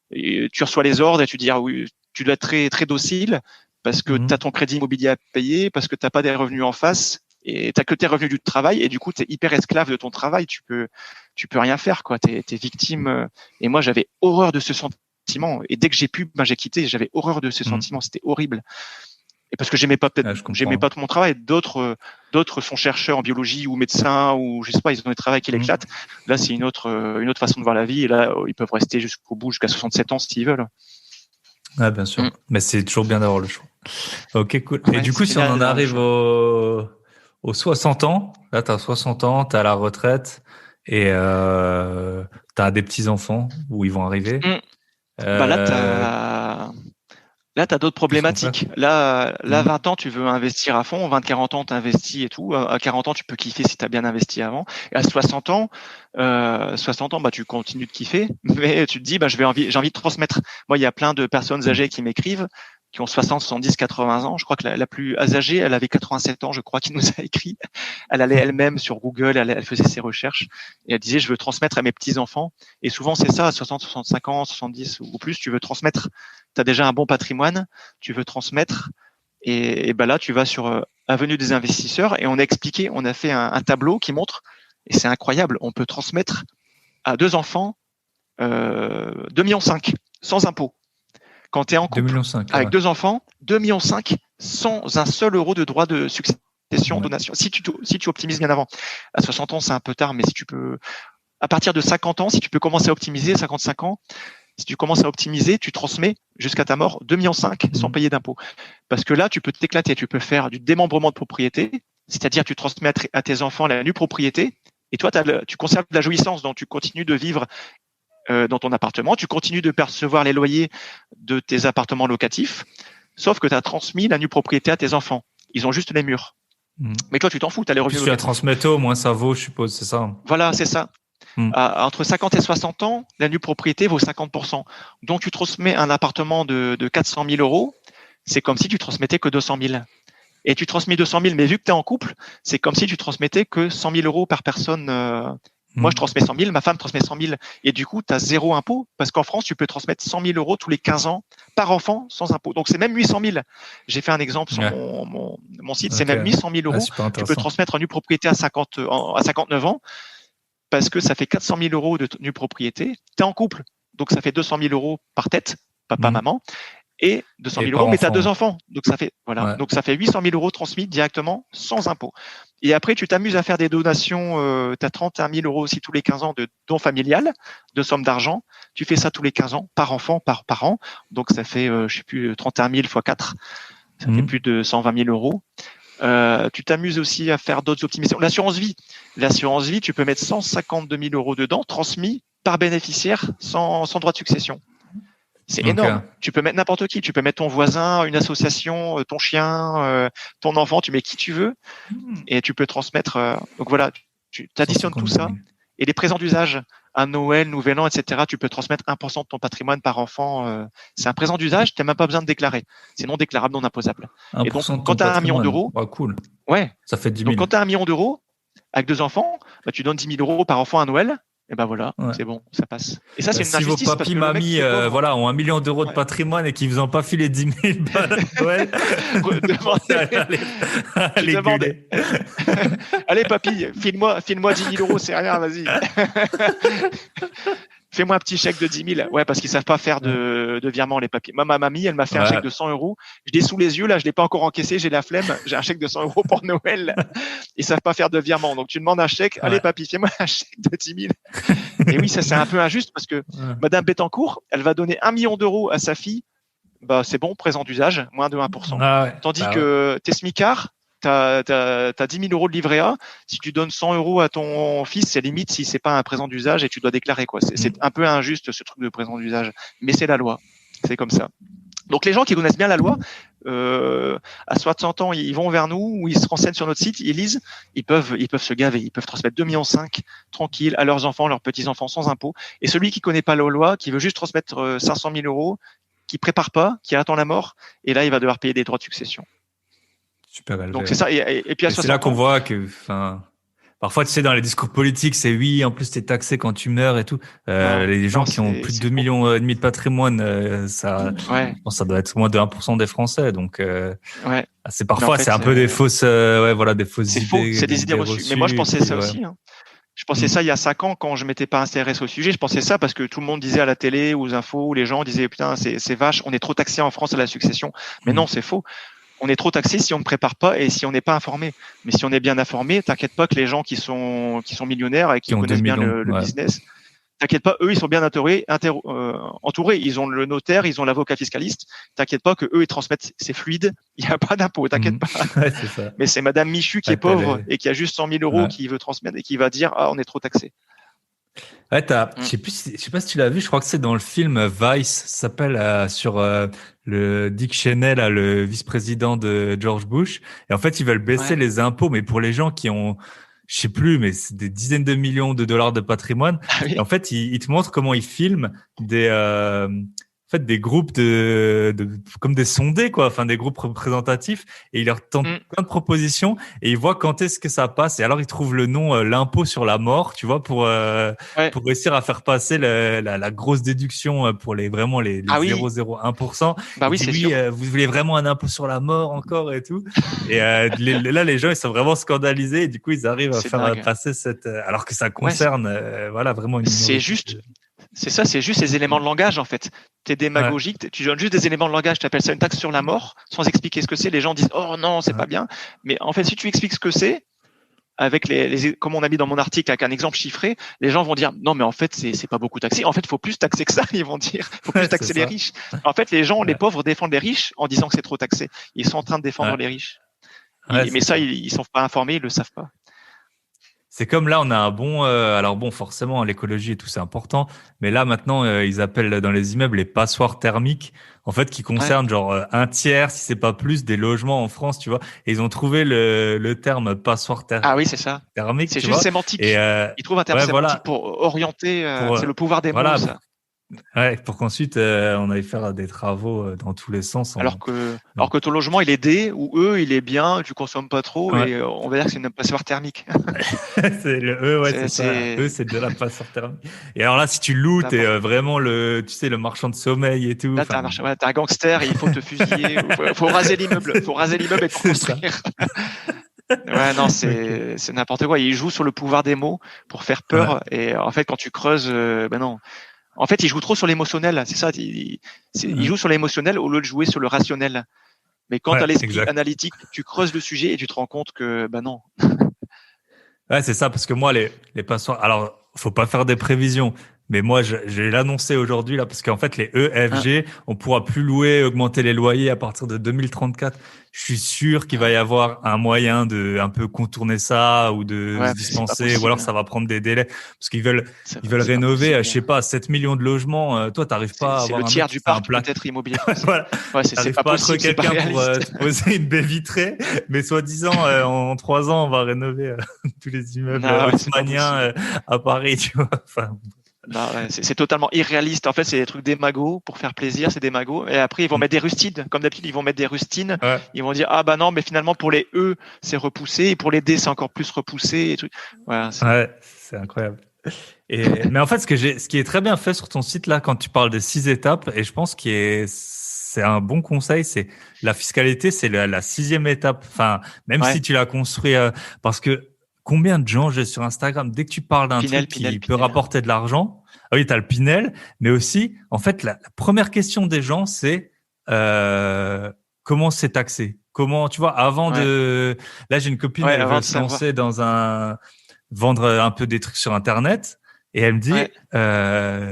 Et tu reçois les ordres et tu dis oui, tu dois être très très docile parce que tu as ton crédit immobilier à payer, parce que t'as pas des revenus en face. Et t'as que tes revenus du travail et du coup t'es hyper esclave de ton travail, tu peux rien faire, quoi. T'es victime. Et moi j'avais horreur de ce sentiment et dès que j'ai pu, j'ai quitté. J'avais horreur de ce sentiment, c'était horrible. Et parce que j'aimais pas tout mon travail. D'autres sont chercheurs en biologie ou médecins ou je sais pas, ils ont des travails qui l'éclatent. Là c'est une autre façon de voir la vie et là ils peuvent rester jusqu'au bout, jusqu'à 67 ans s'ils veulent.
Ouais, bien sûr. Mais c'est toujours bien d'avoir le choix. Ok, cool. Et du coup si on en arrive aux 60 ans, là, tu as 60 ans, tu as la retraite et tu as des petits-enfants où ils vont arriver.
Là, tu as d'autres problématiques. Là, 20 ans, tu veux investir à fond. 20-40 ans, tu investis et tout. À 40 ans, tu peux kiffer si tu as bien investi avant. Et à 60 ans, tu continues de kiffer, mais tu te dis, j'ai envie de transmettre. Moi, il y a plein de personnes âgées qui m'écrivent, qui ont 60, 70, 80 ans. Je crois que la plus âgée, elle avait 87 ans, je crois, qui nous a écrit. Elle allait elle-même sur Google, elle faisait ses recherches et elle disait, je veux transmettre à mes petits-enfants. Et souvent, c'est ça, à 60, 65 ans, 70 ou plus, tu veux transmettre. Tu as déjà un bon patrimoine, tu veux transmettre. Et là, tu vas sur Avenue des Investisseurs et on a fait un tableau qui montre, et c'est incroyable, on peut transmettre à 2 enfants 2,5 millions sans impôt. Quand tu es en couple avec 2 enfants, 2,5 millions sans un seul euro de droit de succession, donation. Si tu optimises bien avant. À 60 ans, c'est un peu tard, mais si tu peux, à partir de 50 ans, si tu peux commencer à optimiser, 55 ans, si tu commences à optimiser, tu transmets jusqu'à ta mort 2,5 millions sans payer d'impôts. Parce que là, tu peux t'éclater, tu peux faire du démembrement de propriété, c'est-à-dire tu transmets à tes enfants la nue propriété, et toi, tu conserves la jouissance, donc tu continues de vivre dans ton appartement, tu continues de percevoir les loyers de tes appartements locatifs, sauf que tu as transmis la nue propriété à tes enfants. Ils ont juste les murs. Mais toi, tu t'en fous, tu as les revenus.
Plus tu la transmets tôt, moins ça vaut, je suppose, c'est ça.
Voilà, c'est ça. Entre 50 et 60 ans, la nue propriété vaut 50%. Donc, tu transmets un appartement de 400 000 euros, c'est comme si tu transmettais que 200 000. Et tu transmets 200 000, mais vu que tu es en couple, c'est comme si tu transmettais que 100 000 euros par personne Moi, je transmets 100 000, ma femme transmet 100 000. Et du coup, tu as zéro impôt parce qu'en France, tu peux transmettre 100 000 euros tous les 15 ans par enfant sans impôt. Donc, c'est même 800 000. J'ai fait un exemple sur mon site. C'est même 800 000 euros. Tu peux transmettre en nue propriété à 59 ans parce que ça fait 400 000 euros de nue propriété. Tu es en couple. Donc, ça fait 200 000 euros par tête, papa, maman. Et 200 000 euros, mais tu as 2 enfants. Donc, ça fait, Donc, ça fait 800 000 euros transmis directement sans impôt. Et après, tu t'amuses à faire des donations. Tu as 31 000 euros aussi tous les 15 ans de dons familiales, de sommes d'argent. Tu fais ça tous les 15 ans, par enfant, par an. Donc, ça fait, 31 000 fois 4. Ça fait plus de 120 000 euros. Tu t'amuses aussi à faire d'autres optimisations. L'assurance vie, tu peux mettre 152 000 euros dedans, transmis par bénéficiaire sans droit de succession. C'est énorme. Tu peux mettre n'importe qui. Tu peux mettre ton voisin, une association, ton chien, ton enfant. Tu mets qui tu veux et tu peux transmettre. Donc voilà, tu additionnes tout ça. Et les présents d'usage à Noël, Nouvel An, etc. Tu peux transmettre 1% de ton patrimoine par enfant. C'est un présent d'usage. Tu n'as même pas besoin de déclarer. C'est non déclarable, non imposable.
Et donc, quand tu as 1 million d'euros, cool.
Ouais.
Ça fait 10 000.
Donc quand tu as 1 million d'euros avec 2 enfants, tu donnes 10 000 euros par enfant à Noël. Et ben voilà, c'est bon, ça passe. Et ça, c'est une injustice.
Si vos papis, mamies, ont 1 million d'euros de patrimoine et qu'ils vous ont pas filé 10 000 balles à Noël,
allez, papy, file-moi 10 000 euros, c'est rien, vas-y. Fais-moi un petit chèque de 10 000. Ouais, parce qu'ils savent pas faire de virement, les papiers. Moi, ma mamie, elle m'a fait un chèque de 100 euros. Je l'ai sous les yeux, là, je l'ai pas encore encaissé, j'ai la flemme. J'ai un chèque de 100 euros pour Noël. Ils savent pas faire de virement. Donc, tu demandes un chèque. Allez, papy, fais-moi un chèque de 10 000. Et oui, ça, c'est un peu injuste parce que Madame Bettencourt, elle va donner 1 million d'euros à sa fille. Bah, c'est bon, présent d'usage, moins de 1%. Tandis que t'es smicard, t'as 10 000 euros de livret A. Si tu donnes 100 euros à ton fils, c'est limite si c'est pas un présent d'usage et tu dois déclarer, quoi. C'est un peu injuste, ce truc de présent d'usage. Mais c'est la loi. C'est comme ça. Donc, les gens qui connaissent bien la loi, à 60 ans, ils vont vers nous ou ils se renseignent sur notre site, ils lisent, ils peuvent se gaver. Ils peuvent transmettre 2,5 millions tranquille à leurs enfants, leurs petits-enfants sans impôt. Et celui qui connaît pas la loi, qui veut juste transmettre 500 000 euros, qui prépare pas, qui attend la mort, et là, il va devoir payer des droits de succession.
Super élevé.
Donc c'est ça. Et puis
c'est là qu'on voit que, parfois, tu sais, dans les discours politiques, c'est oui, en plus, t'es taxé quand tu meurs et tout. Les gens qui ont plus de 2,5 millions de patrimoine, ça, je pense que ça doit être moins de 1% des Français. Donc, c'est parfois, c'est un peu des fausses, des fausses idées.
C'est des idées reçues. Mais moi, je pensais ça aussi. Hein. Je pensais ça il y a 5 ans quand je m'étais pas intéressé au sujet. Je pensais ça parce que tout le monde disait à la télé, aux infos, les gens disaient putain, c'est vache, on est trop taxé en France à la succession. Mais non, c'est faux. On est trop taxé si on ne prépare pas et si on n'est pas informé. Mais si on est bien informé, t'inquiète pas que les gens qui sont millionnaires et qui connaissent bien le business, t'inquiète pas, eux ils sont bien entourés. Ils ont le notaire, ils ont l'avocat fiscaliste. T'inquiète pas que eux ils transmettent, c'est fluide. Il y a pas d'impôt, t'inquiète pas.
C'est ça.
Mais c'est Madame Michu qui est pauvre et qui a juste 100 000 euros qui veut transmettre et qui va dire on est trop taxé.
Ouais, je sais pas si tu l'as vu, je crois que c'est dans le film Vice, ça s'appelle sur le Dick Cheney, là, le vice-président de George Bush. Et en fait, ils veulent baisser les impôts, mais pour les gens qui ont, je sais plus, mais c'est des dizaines de millions de dollars de patrimoine. Et en fait, ils te montrent comment ils filment des groupes comme des sondés, quoi, enfin des groupes représentatifs, et ils leur tentent plein de propositions et ils voient quand est-ce que ça passe. Et alors ils trouvent le nom, l'impôt sur la mort, tu vois, pour réussir à faire passer la grosse déduction pour les 0,01%.
Bah oui, c'est sûr.
Vous voulez vraiment un impôt sur la mort encore et tout. Et là, les gens ils sont vraiment scandalisés et du coup ils arrivent à faire passer alors que ça concerne vraiment une.
C'est juste. C'est ça, c'est juste les éléments de langage, en fait. T'es démagogique, tu donnes juste des éléments de langage, tu appelles ça une taxe sur la mort, sans expliquer ce que c'est. Les gens disent, oh non, c'est pas bien. Mais en fait, si tu expliques ce que c'est, avec comme on a mis dans mon article, avec un exemple chiffré, les gens vont dire, non, mais en fait, c'est pas beaucoup taxé. En fait, il faut plus taxer que ça, ils vont dire. Il faut plus taxer les riches. En fait, les gens, les pauvres défendent les riches en disant que c'est trop taxé. Ils sont en train de défendre les riches. Mais ça, ils sont pas informés, ils le savent pas.
C'est comme là, on a un bon. Alors bon, forcément, l'écologie et tout, c'est important. Mais là, maintenant, ils appellent dans les immeubles les passoires thermiques, en fait, qui concernent genre un tiers, si c'est pas plus, des logements en France, tu vois. Et ils ont trouvé le terme passoire thermique.
Ah oui, c'est ça.
Thermique,
c'est juste sémantique. Ils trouvent un terme sémantique pour orienter. C'est le pouvoir des mots, ça.
Ouais, pour qu'ensuite on aille faire des travaux dans tous les sens.
Alors que ton logement, il est D, ou E, il est bien, tu consommes pas trop,
Ouais.
et on va dire que c'est une passoire thermique.
C'est le E, ouais, c'est ça. E, c'est de la passoire thermique. Et alors là, si tu loues, t'es vraiment le marchand de sommeil et tout.
Là, t'es un gangster et il faut te fusiller. Faut raser l'immeuble. Faut raser l'immeuble et tout construire. Ouais, non,
Ok.
c'est n'importe quoi. Il joue sur le pouvoir des mots pour faire
Ouais.
peur. Et en fait, quand tu creuses, ben non. En fait, il joue trop sur l'émotionnel. C'est ça. Il joue sur l'émotionnel au lieu de jouer sur le rationnel. Mais quand tu as
Ouais,
l'esprit
exact.
analytique, tu creuses le sujet et tu te rends compte que, ben non.
Ouais, c'est ça, parce que moi, les passoires, alors, faut pas faire des prévisions, mais moi, je vais l'annoncer aujourd'hui, là, parce qu'en fait, les
Hein,
EFG, on pourra plus louer, augmenter les loyers à partir de 2034. Je suis sûr qu'il va y
hein.
avoir un moyen de un peu contourner ça ou de
Ouais,
se
mais c'est pas
dispenser, ou alors
possible.
ça va prendre des délais, parce ils veulent
C'est pas
rénover, je
possible.
sais pas, 7 millions de logements. Toi, t'arrives pas à
C'est le
avoir un mec
tiers
qui
du
fait un
parc
plat.
peut-être immobilier français.
Voilà.
Ouais, c'est
T'arrives
pas
pas à trouver
possible, c'est pas
quelqu'un pour
réaliste.
te poser une baie vitrée, mais soi-disant, en 3 ans, on va rénover tous les immeubles
Non, ouais, c'est pas
haussmanniens
possible.
à Paris, tu vois. Enfin,
Non, ouais, c'est totalement irréaliste. En fait, c'est des trucs des magots pour faire plaisir, c'est des magots. Et après, ils vont mettre des rustines. Comme d'habitude, ils vont mettre des rustines.
ouais,
Ils vont dire, ah bah non, mais finalement, pour les E, c'est repoussé. Et pour les D, c'est encore plus repoussé. Et trucs. Voilà,
ouais, c'est incroyable. Mais en fait, ce qui est très bien fait sur ton site là, quand tu parles des 6 étapes, et je pense c'est un bon conseil, c'est la fiscalité, c'est la sixième étape. Enfin, même
ouais.
si tu l'as construit, parce que combien de gens j'ai sur Instagram, dès que tu parles d'un
Pinel,
truc
Pinel,
qui peut
Pinel.
rapporter de l'argent, ah oui, t'as le Pinel, mais aussi, en fait, la première question des gens, c'est comment c'est taxé? Comment, tu vois,
Ouais.
là, j'ai une copine,
Ouais,
elle
avant
veut
de
se lancer
savoir.
vendre un peu des trucs sur Internet. Et elle me
Ouais.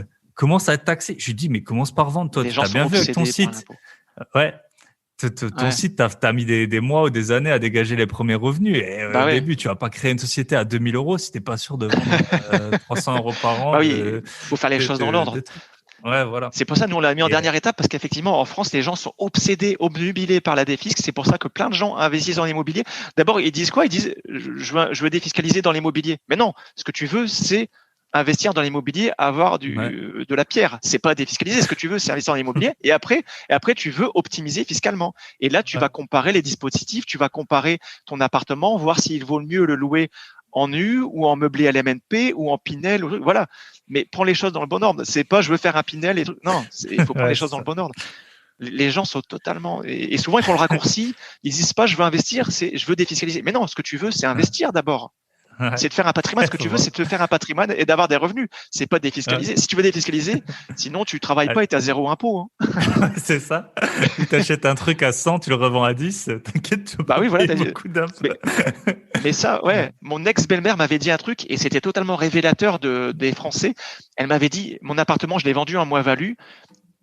dit, commence à être taxé. Je lui dis, mais commence par vendre, toi,
Les
tu
gens
t'as
sont
bien vu avec ton
obsédés par
site.
l'impôt.
Ouais, ton
Ouais.
site, t'as mis des mois ou des années à dégager les premiers revenus. Et
Bah
au
ouais.
début, tu vas pas créer une société à 2 000 euros si t'es pas sûr de vendre 300 € par an
Bah oui, faut faire les choses dans l'ordre.
de trucs. Ouais, voilà.
C'est pour ça que nous on l'a mis en
Et,
dernière étape parce qu'effectivement en France les gens sont obsédés, obnubilés par la défisque. C'est pour ça que plein de gens investissent dans l'immobilier. D'abord ils disent quoi? Ils disent je veux défiscaliser dans l'immobilier. Mais non, ce que tu veux c'est investir dans l'immobilier, avoir
ouais,
de la pierre. C'est pas défiscaliser. Ce que tu veux c'est investir dans l'immobilier et après tu veux optimiser fiscalement. Et là tu
ouais,
vas comparer les dispositifs, tu vas comparer ton appartement, voir s'il vaut mieux le louer en nu ou en meublé LMNP ou en Pinel. Voilà, mais prends les choses dans le bon ordre. C'est pas je veux faire un Pinel et tout. Non, il faut prendre les
ouais,
choses
c'est
dans le
ça.
bon ordre. Les gens sont totalement et souvent ils font le raccourci. Ils disent pas je veux investir, c'est je veux défiscaliser. Mais non, ce que tu veux c'est
Ouais,
investir d'abord.
ouais,
C'est de faire un patrimoine. Ce que
faut
tu veux,
voir.
c'est de te faire un patrimoine et d'avoir des revenus. C'est pas
Ouais.
défiscaliser. Si tu veux défiscaliser, sinon tu travailles pas et tu as zéro impôt. Hein.
C'est ça. Ou t'achètes un truc à 100, tu le revends à 10, t'inquiète, tu vas
Bah
pas
oui, voilà.
payer beaucoup d'impôts.
Mais, mais ça,
Ouais.
ouais. Mon ex-belle-mère m'avait dit un truc et c'était totalement révélateur des Français. Elle m'avait dit, mon appartement, je l'ai vendu en moins-value.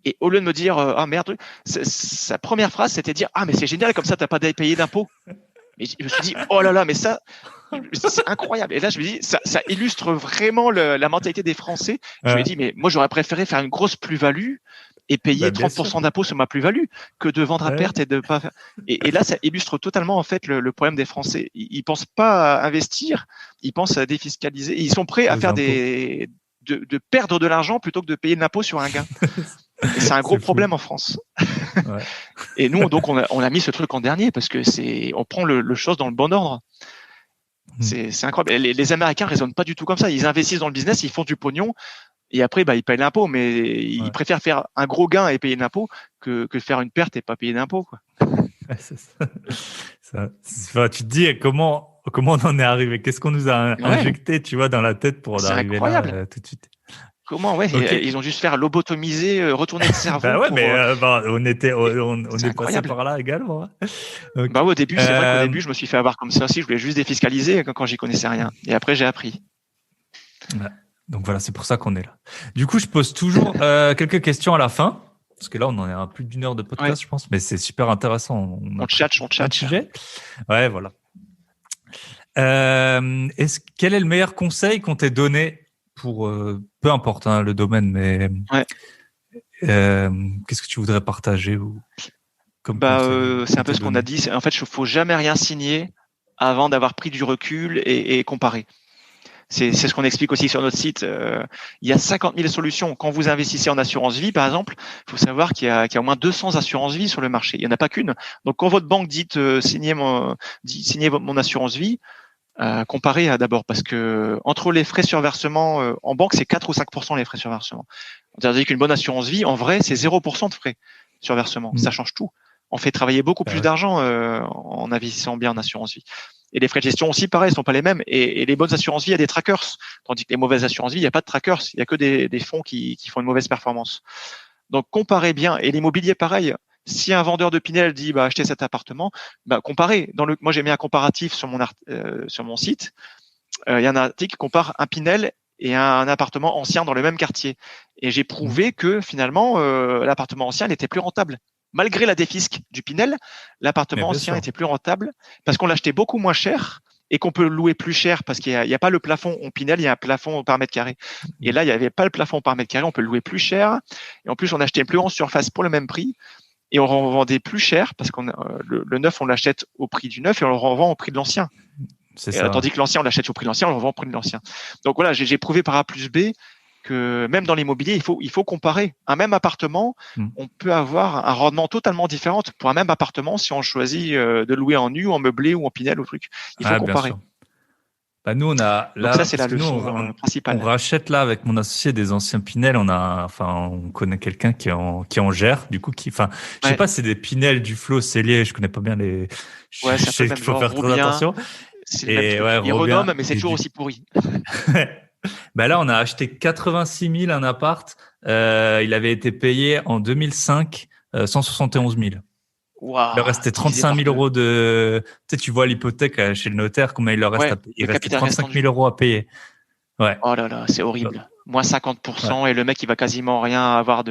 Et au lieu de me dire ah merde, sa première phrase c'était dire ah mais c'est génial comme ça t'as pas payé d'impôts. Mais je me suis dit oh là là mais ça c'est incroyable. Et là je me dis ça illustre vraiment la mentalité des Français. Je lui ai
Ouais.
dit mais moi j'aurais préféré faire une grosse plus-value et
Bah,
payer
bien sûr.
30% d'impôts sur ma plus-value que de vendre à
Ouais.
perte et de pas faire. Et là ça illustre totalement en fait le problème des Français. Ils pensent pas à investir, ils pensent à défiscaliser. Ils sont prêts à
Aux
faire
impôts.
de perdre de l'argent plutôt que de payer de l'impôt sur un gain. Et c'est un gros
C'est fou.
problème en France.
Ouais.
Et nous, donc, on a mis ce truc en dernier parce que on prend le chose dans le bon ordre.
Hmm.
C'est incroyable. Les Américains raisonnent pas du tout comme ça. Ils investissent dans le business, ils font du pognon et après, bah, ils payent l'impôt. Mais ils
Ouais.
préfèrent faire un gros gain et payer l'impôt que faire une perte et pas payer d'impôt, quoi.
Ouais, c'est ça. Enfin, tu te dis comment on en est arrivé? Qu'est-ce qu'on nous a
Ouais,
injecté, tu vois, dans la tête pour en
c'est
arriver là
incroyable.
tout de suite?
Comment, ouais,
Ok.
ils ont juste faire lobotomiser, retourner le cerveau
Bah ouais, mais
pour.
bah, on
C'est
est passé
incroyable.
par là également, hein. Ok.
Bah, ouais, au début, c'est vrai qu'au
Euh,
début, je me suis fait avoir comme ça aussi. Je voulais juste défiscaliser quand j'y connaissais rien. Et après, j'ai appris.
ouais. Donc voilà, c'est pour ça qu'on est là. Du coup, je pose toujours quelques questions à la fin. Parce que là, on en est à plus d'1 heure de
Ouais,
podcast, je pense, mais c'est super intéressant. On a traité
on
plein de
tchatche là.
sujets. Ouais, voilà. Quel est le meilleur conseil qu'on t'ait donné pour, peu importe hein, le domaine, mais
Ouais.
qu'est-ce que tu voudrais partager ou comme
Bah,
conseil
c'est
qu'on
un peu
t'ait
ce qu'on a
donné?
dit. En fait, il faut jamais rien signer avant d'avoir pris du recul et comparé. C'est ce qu'on explique aussi sur notre site. Il y a 50 000 solutions. Quand vous investissez en assurance vie, par exemple, il faut savoir qu'il y a au moins 200 assurances vie sur le marché. Il n'y en a pas qu'une. Donc, quand votre banque dit signez mon assurance vie, comparez d'abord, parce que entre les frais sur versement en banque, c'est 4 ou 5% les frais sur versement. C'est-à-dire qu'une bonne assurance vie, en vrai, c'est 0% de frais sur versement. Ça change tout. On fait travailler beaucoup plus d'argent en investissant bien en assurance vie. Et les frais de gestion aussi, pareil, sont pas les mêmes. Et les bonnes assurances vie, il y a des trackers. Tandis que les mauvaises assurances vie, il n'y a pas de trackers. Il y a que des fonds qui font une mauvaise performance. Donc, comparez bien. Et l'immobilier, pareil. Si un vendeur de Pinel dit, achetez cet appartement, comparez. Moi, j'ai mis un comparatif sur mon site. Il y a un article qui compare un Pinel et un appartement ancien dans le même quartier. Et j'ai prouvé que finalement, l'appartement ancien n'était plus rentable. Malgré la défisque du Pinel, l'appartement ancien était plus rentable parce qu'on l'achetait beaucoup moins cher et qu'on peut le louer plus cher parce qu'il y a pas le plafond au Pinel, il y a un plafond par mètre carré. Et là, il n'y avait pas le plafond par mètre carré, on peut le louer plus cher. Et en plus, on achetait plus en surface pour le même prix et on revendait plus cher parce qu'on le neuf, on l'achète au prix du neuf et on le revend au prix de l'ancien.
C'est ça.
Tandis que l'ancien, on l'achète au prix de l'ancien, on le revend au prix de l'ancien. Donc voilà, j'ai prouvé par A plus B que même dans l'immobilier, il faut comparer. Un même appartement, on peut avoir un rendement totalement différent pour un même appartement si on choisit de louer en nu, en meublé ou en Pinel ou truc. Il faut comparer.
Nous, on a là.
Donc ça, c'est la leçon principale.
On rachète là avec mon associé des anciens Pinel. On connaît quelqu'un qui en gère. Du coup, je sais pas, si c'est des Pinel, du Flot, Cellier. Je connais pas bien les.
Ouais,
je sais qu'il faut faire très attention.
Et ils renomment, mais c'est toujours aussi pourri.
Là, on a acheté 86 000 un appart. Il avait été payé en 2005 171 000.
Wow,
il leur restait 35 000 euros de. Tu vois l'hypothèque chez le notaire, combien il leur reste à payer. Il restait 35 000 euros à payer. Ouais.
Oh là là, c'est horrible. Moins 50%, et le mec, il va quasiment rien avoir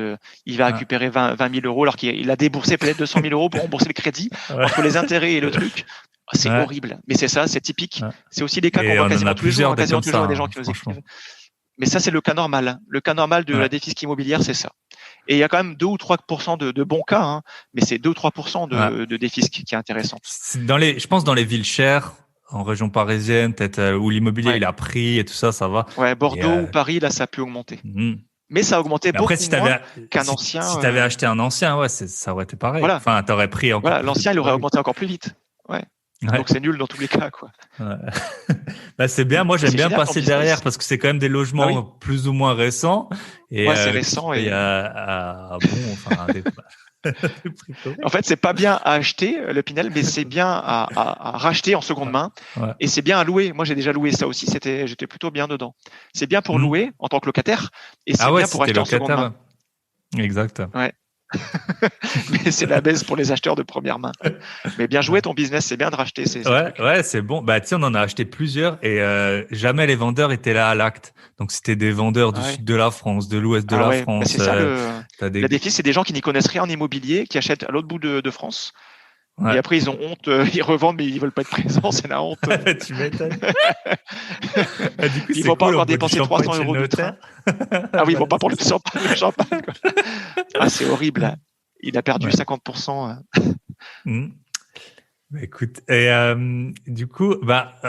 il va récupérer 20 000 euros alors qu'il a déboursé peut-être 200 000 euros pour rembourser le crédit entre les intérêts et le truc. C'est horrible. Mais c'est ça, c'est typique. C'est aussi des cas qu'on voit quasiment tous les jours. Quasiment toujours des gens qui nous écrivent. Mais ça, c'est le cas normal. Le cas normal de la défisque immobilière, c'est ça. Et il y a quand même 2 ou 3% de bons cas, mais c'est 2 ou 3% de défisque qui est intéressant.
Je pense dans les villes chères, en région parisienne, peut-être où l'immobilier il a pris et tout ça, ça va.
Ouais, Bordeaux ou Paris, là, ça a pu augmenter. Mais ça a augmenté beaucoup moins qu'un ancien.
Si tu avais acheté un ancien, ça aurait été pareil.
Voilà.
Enfin, tu aurais pris encore.
Voilà, l'ancien, il aurait augmenté encore plus vite. Ouais. Donc c'est nul dans tous les cas, quoi.
C'est bien. Moi, j'aime bien passer derrière parce que c'est quand même des logements plus ou moins récents. Et
c'est récent. En fait, c'est pas bien à acheter le Pinel, mais c'est bien à racheter en seconde main. Et c'est bien à louer. Moi, j'ai déjà loué ça aussi. J'étais plutôt bien dedans. C'est bien pour louer en tant que locataire, et c'est bien pour acheter en seconde main.
Exact.
Ouais. Mais c'est la baisse pour les acheteurs de première main. Mais bien joué ton business, c'est bien de racheter ces trucs.
Ouais, c'est bon. On en a acheté plusieurs et jamais les vendeurs étaient là à l'acte. Donc c'était des vendeurs du sud de la France, de l'ouest de la France.
C'est ça la défi, c'est des gens qui n'y connaissent rien en immobilier, qui achètent à l'autre bout de France. Et après ils ont honte, ils revendent mais ils veulent pas être présents, c'est la honte.
Tu m'étonnes. Du coup,
ils vont pas encore dépenser 300 euros de train. Ah oui, ils vont pas pour le champagne. Quoi. Ah, c'est horrible. Là. Il a perdu 50%.
Écoute, et du coup,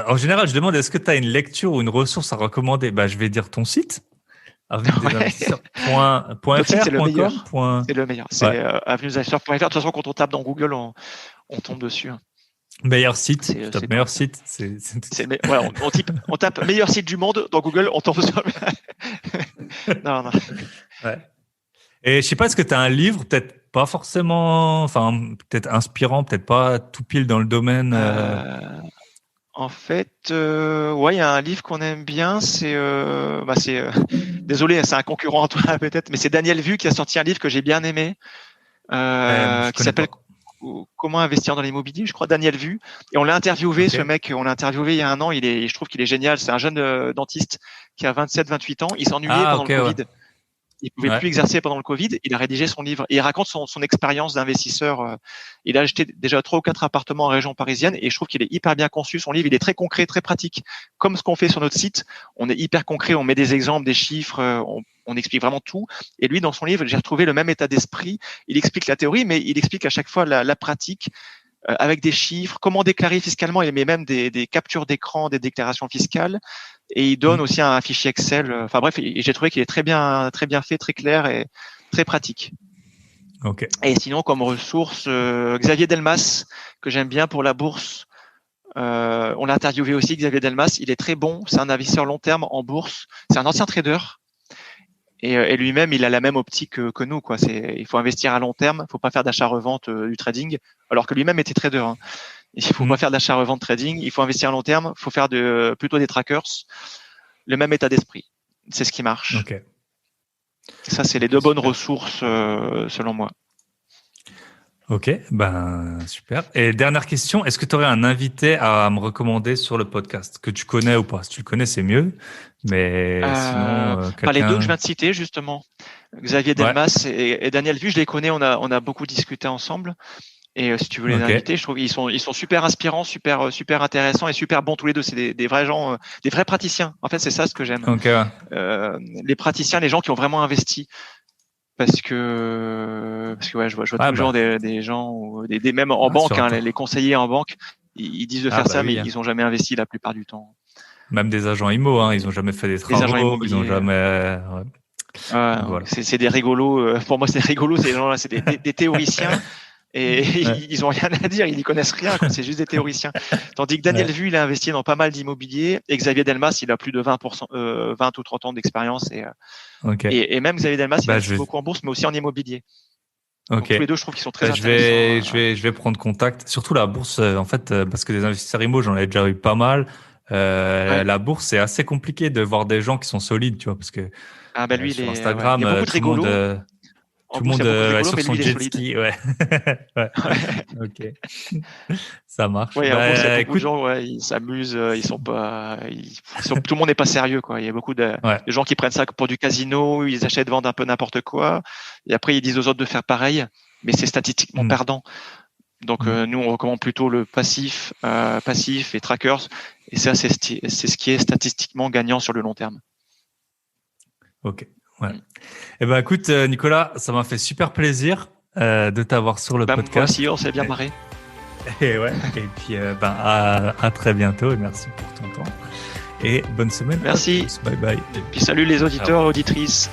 en général, je demande est-ce que tu as une lecture ou une ressource à recommander. Je vais dire ton site. avenuedesinvestisseurs.fr.
C'est le meilleur. C'est le meilleur. C'est avenuedesinvestisseurs.fr. De toute façon, quand on tape dans Google, on tombe dessus.
Meilleur site. Meilleur site.
On tape meilleur site du monde dans Google, on tombe sur. Non.
Ouais. Et je sais pas, est-ce que tu as un livre, peut-être pas forcément, peut-être inspirant, peut-être pas tout pile dans le domaine.
En fait, il y a un livre qu'on aime bien, désolé, c'est un concurrent à toi peut-être, mais c'est Daniel Vu qui a sorti un livre que j'ai bien aimé, qui s'appelle Comment investir dans l'immobilier, je crois, Daniel Vu. Et on l'a interviewé, ce mec, on l'a interviewé il y a un an, je trouve qu'il est génial, c'est un jeune dentiste qui a 27-28 ans, il s'ennuyait pendant le Covid. Il pouvait plus exercer pendant le Covid. Il a rédigé son livre et il raconte son expérience d'investisseur. Il a acheté déjà 3 ou 4 appartements en région parisienne et je trouve qu'il est hyper bien conçu. Son livre, il est très concret, très pratique. Comme ce qu'on fait sur notre site, on est hyper concret. On met des exemples, des chiffres, on explique vraiment tout. Et lui, dans son livre, j'ai retrouvé le même état d'esprit. Il explique la théorie, mais il explique à chaque fois la pratique. Avec des chiffres, comment déclarer fiscalement. Il met même des captures d'écran, des déclarations fiscales. et il donne aussi un fichier Excel. Enfin bref, j'ai trouvé qu'il est très bien fait, très clair et très pratique.
Ok.
Et sinon, comme ressource, Xavier Delmas, que j'aime bien pour la bourse. On l'a interviewé aussi, Xavier Delmas. Il est très bon. C'est un investisseur long terme en bourse. C'est un ancien trader. Et lui-même, il a la même optique que nous, quoi. Il faut investir à long terme. Il faut pas faire d'achat-revente du trading. Alors que lui-même était trader. Hein. Il faut pas faire d'achat-revente trading. Il faut investir à long terme. Il faut faire plutôt des trackers. Le même état d'esprit. C'est ce qui marche.
Ok.
Ça, c'est les deux bonnes ressources, selon moi.
Ok, ben super. Et dernière question, est-ce que tu aurais un invité à me recommander sur le podcast que tu connais ou pas? Si tu le connais, c'est mieux. Mais sinon, quelqu'un...
les deux que je viens de citer, justement, Xavier Delmas et Daniel Vu, je les connais. On a beaucoup discuté ensemble. Et si tu veux les inviter, je trouve qu'ils sont super inspirants, super intéressants et super bons tous les deux. C'est des vrais gens, des vrais praticiens. En fait, c'est ça ce que j'aime.
Okay.
Les praticiens, les gens qui ont vraiment investi. Parce que ouais, je vois toujours des gens, même en banque, hein, les conseillers en banque, ils disent de faire ça, mais ils ont jamais investi la plupart du temps.
Même des agents IMO, hein, ils ont jamais fait des travaux, ils ont jamais.
Voilà. C'est des rigolos. Pour moi, c'est des rigolos. Ces gens-là, c'est des théoriciens. Et ils ont rien à dire, ils n'y connaissent rien, c'est juste des théoriciens. Tandis que Daniel Vu, il a investi dans pas mal d'immobilier, et Xavier Delmas, il a plus de 20%, 20 ou 30 ans d'expérience, et même Xavier Delmas, il investit beaucoup en bourse, mais aussi en immobilier. Donc, tous les deux, je trouve qu'ils sont très intéressants.
Je vais prendre contact, surtout la bourse, en fait, parce que des investisseurs immo, j'en ai déjà eu pas mal. La bourse, c'est assez compliqué de voir des gens qui sont solides, tu vois, parce que
lui,
sur Instagram,
il y a beaucoup de rigolos.
Tout le monde est sur son jet ski, ouais. Ok. Ça marche.
Ouais, en bourse, il y a beaucoup de gens, ils s'amusent, tout le monde n'est pas sérieux, quoi. Il y a beaucoup de gens qui prennent ça pour du casino, ils achètent, vendent un peu n'importe quoi, et après ils disent aux autres de faire pareil, mais c'est statistiquement perdant. Donc nous, on recommande plutôt le passif et trackers, et ça, c'est ce qui est statistiquement gagnant sur le long terme.
Ok. Ouais. Eh ben, écoute, Nicolas, ça m'a fait super plaisir de t'avoir sur le podcast.
Moi aussi, on s'est bien marré.
Et puis, à très bientôt et merci pour ton temps. Et bonne semaine.
Merci.
Bye bye.
Et puis salut les auditeurs, auditrices.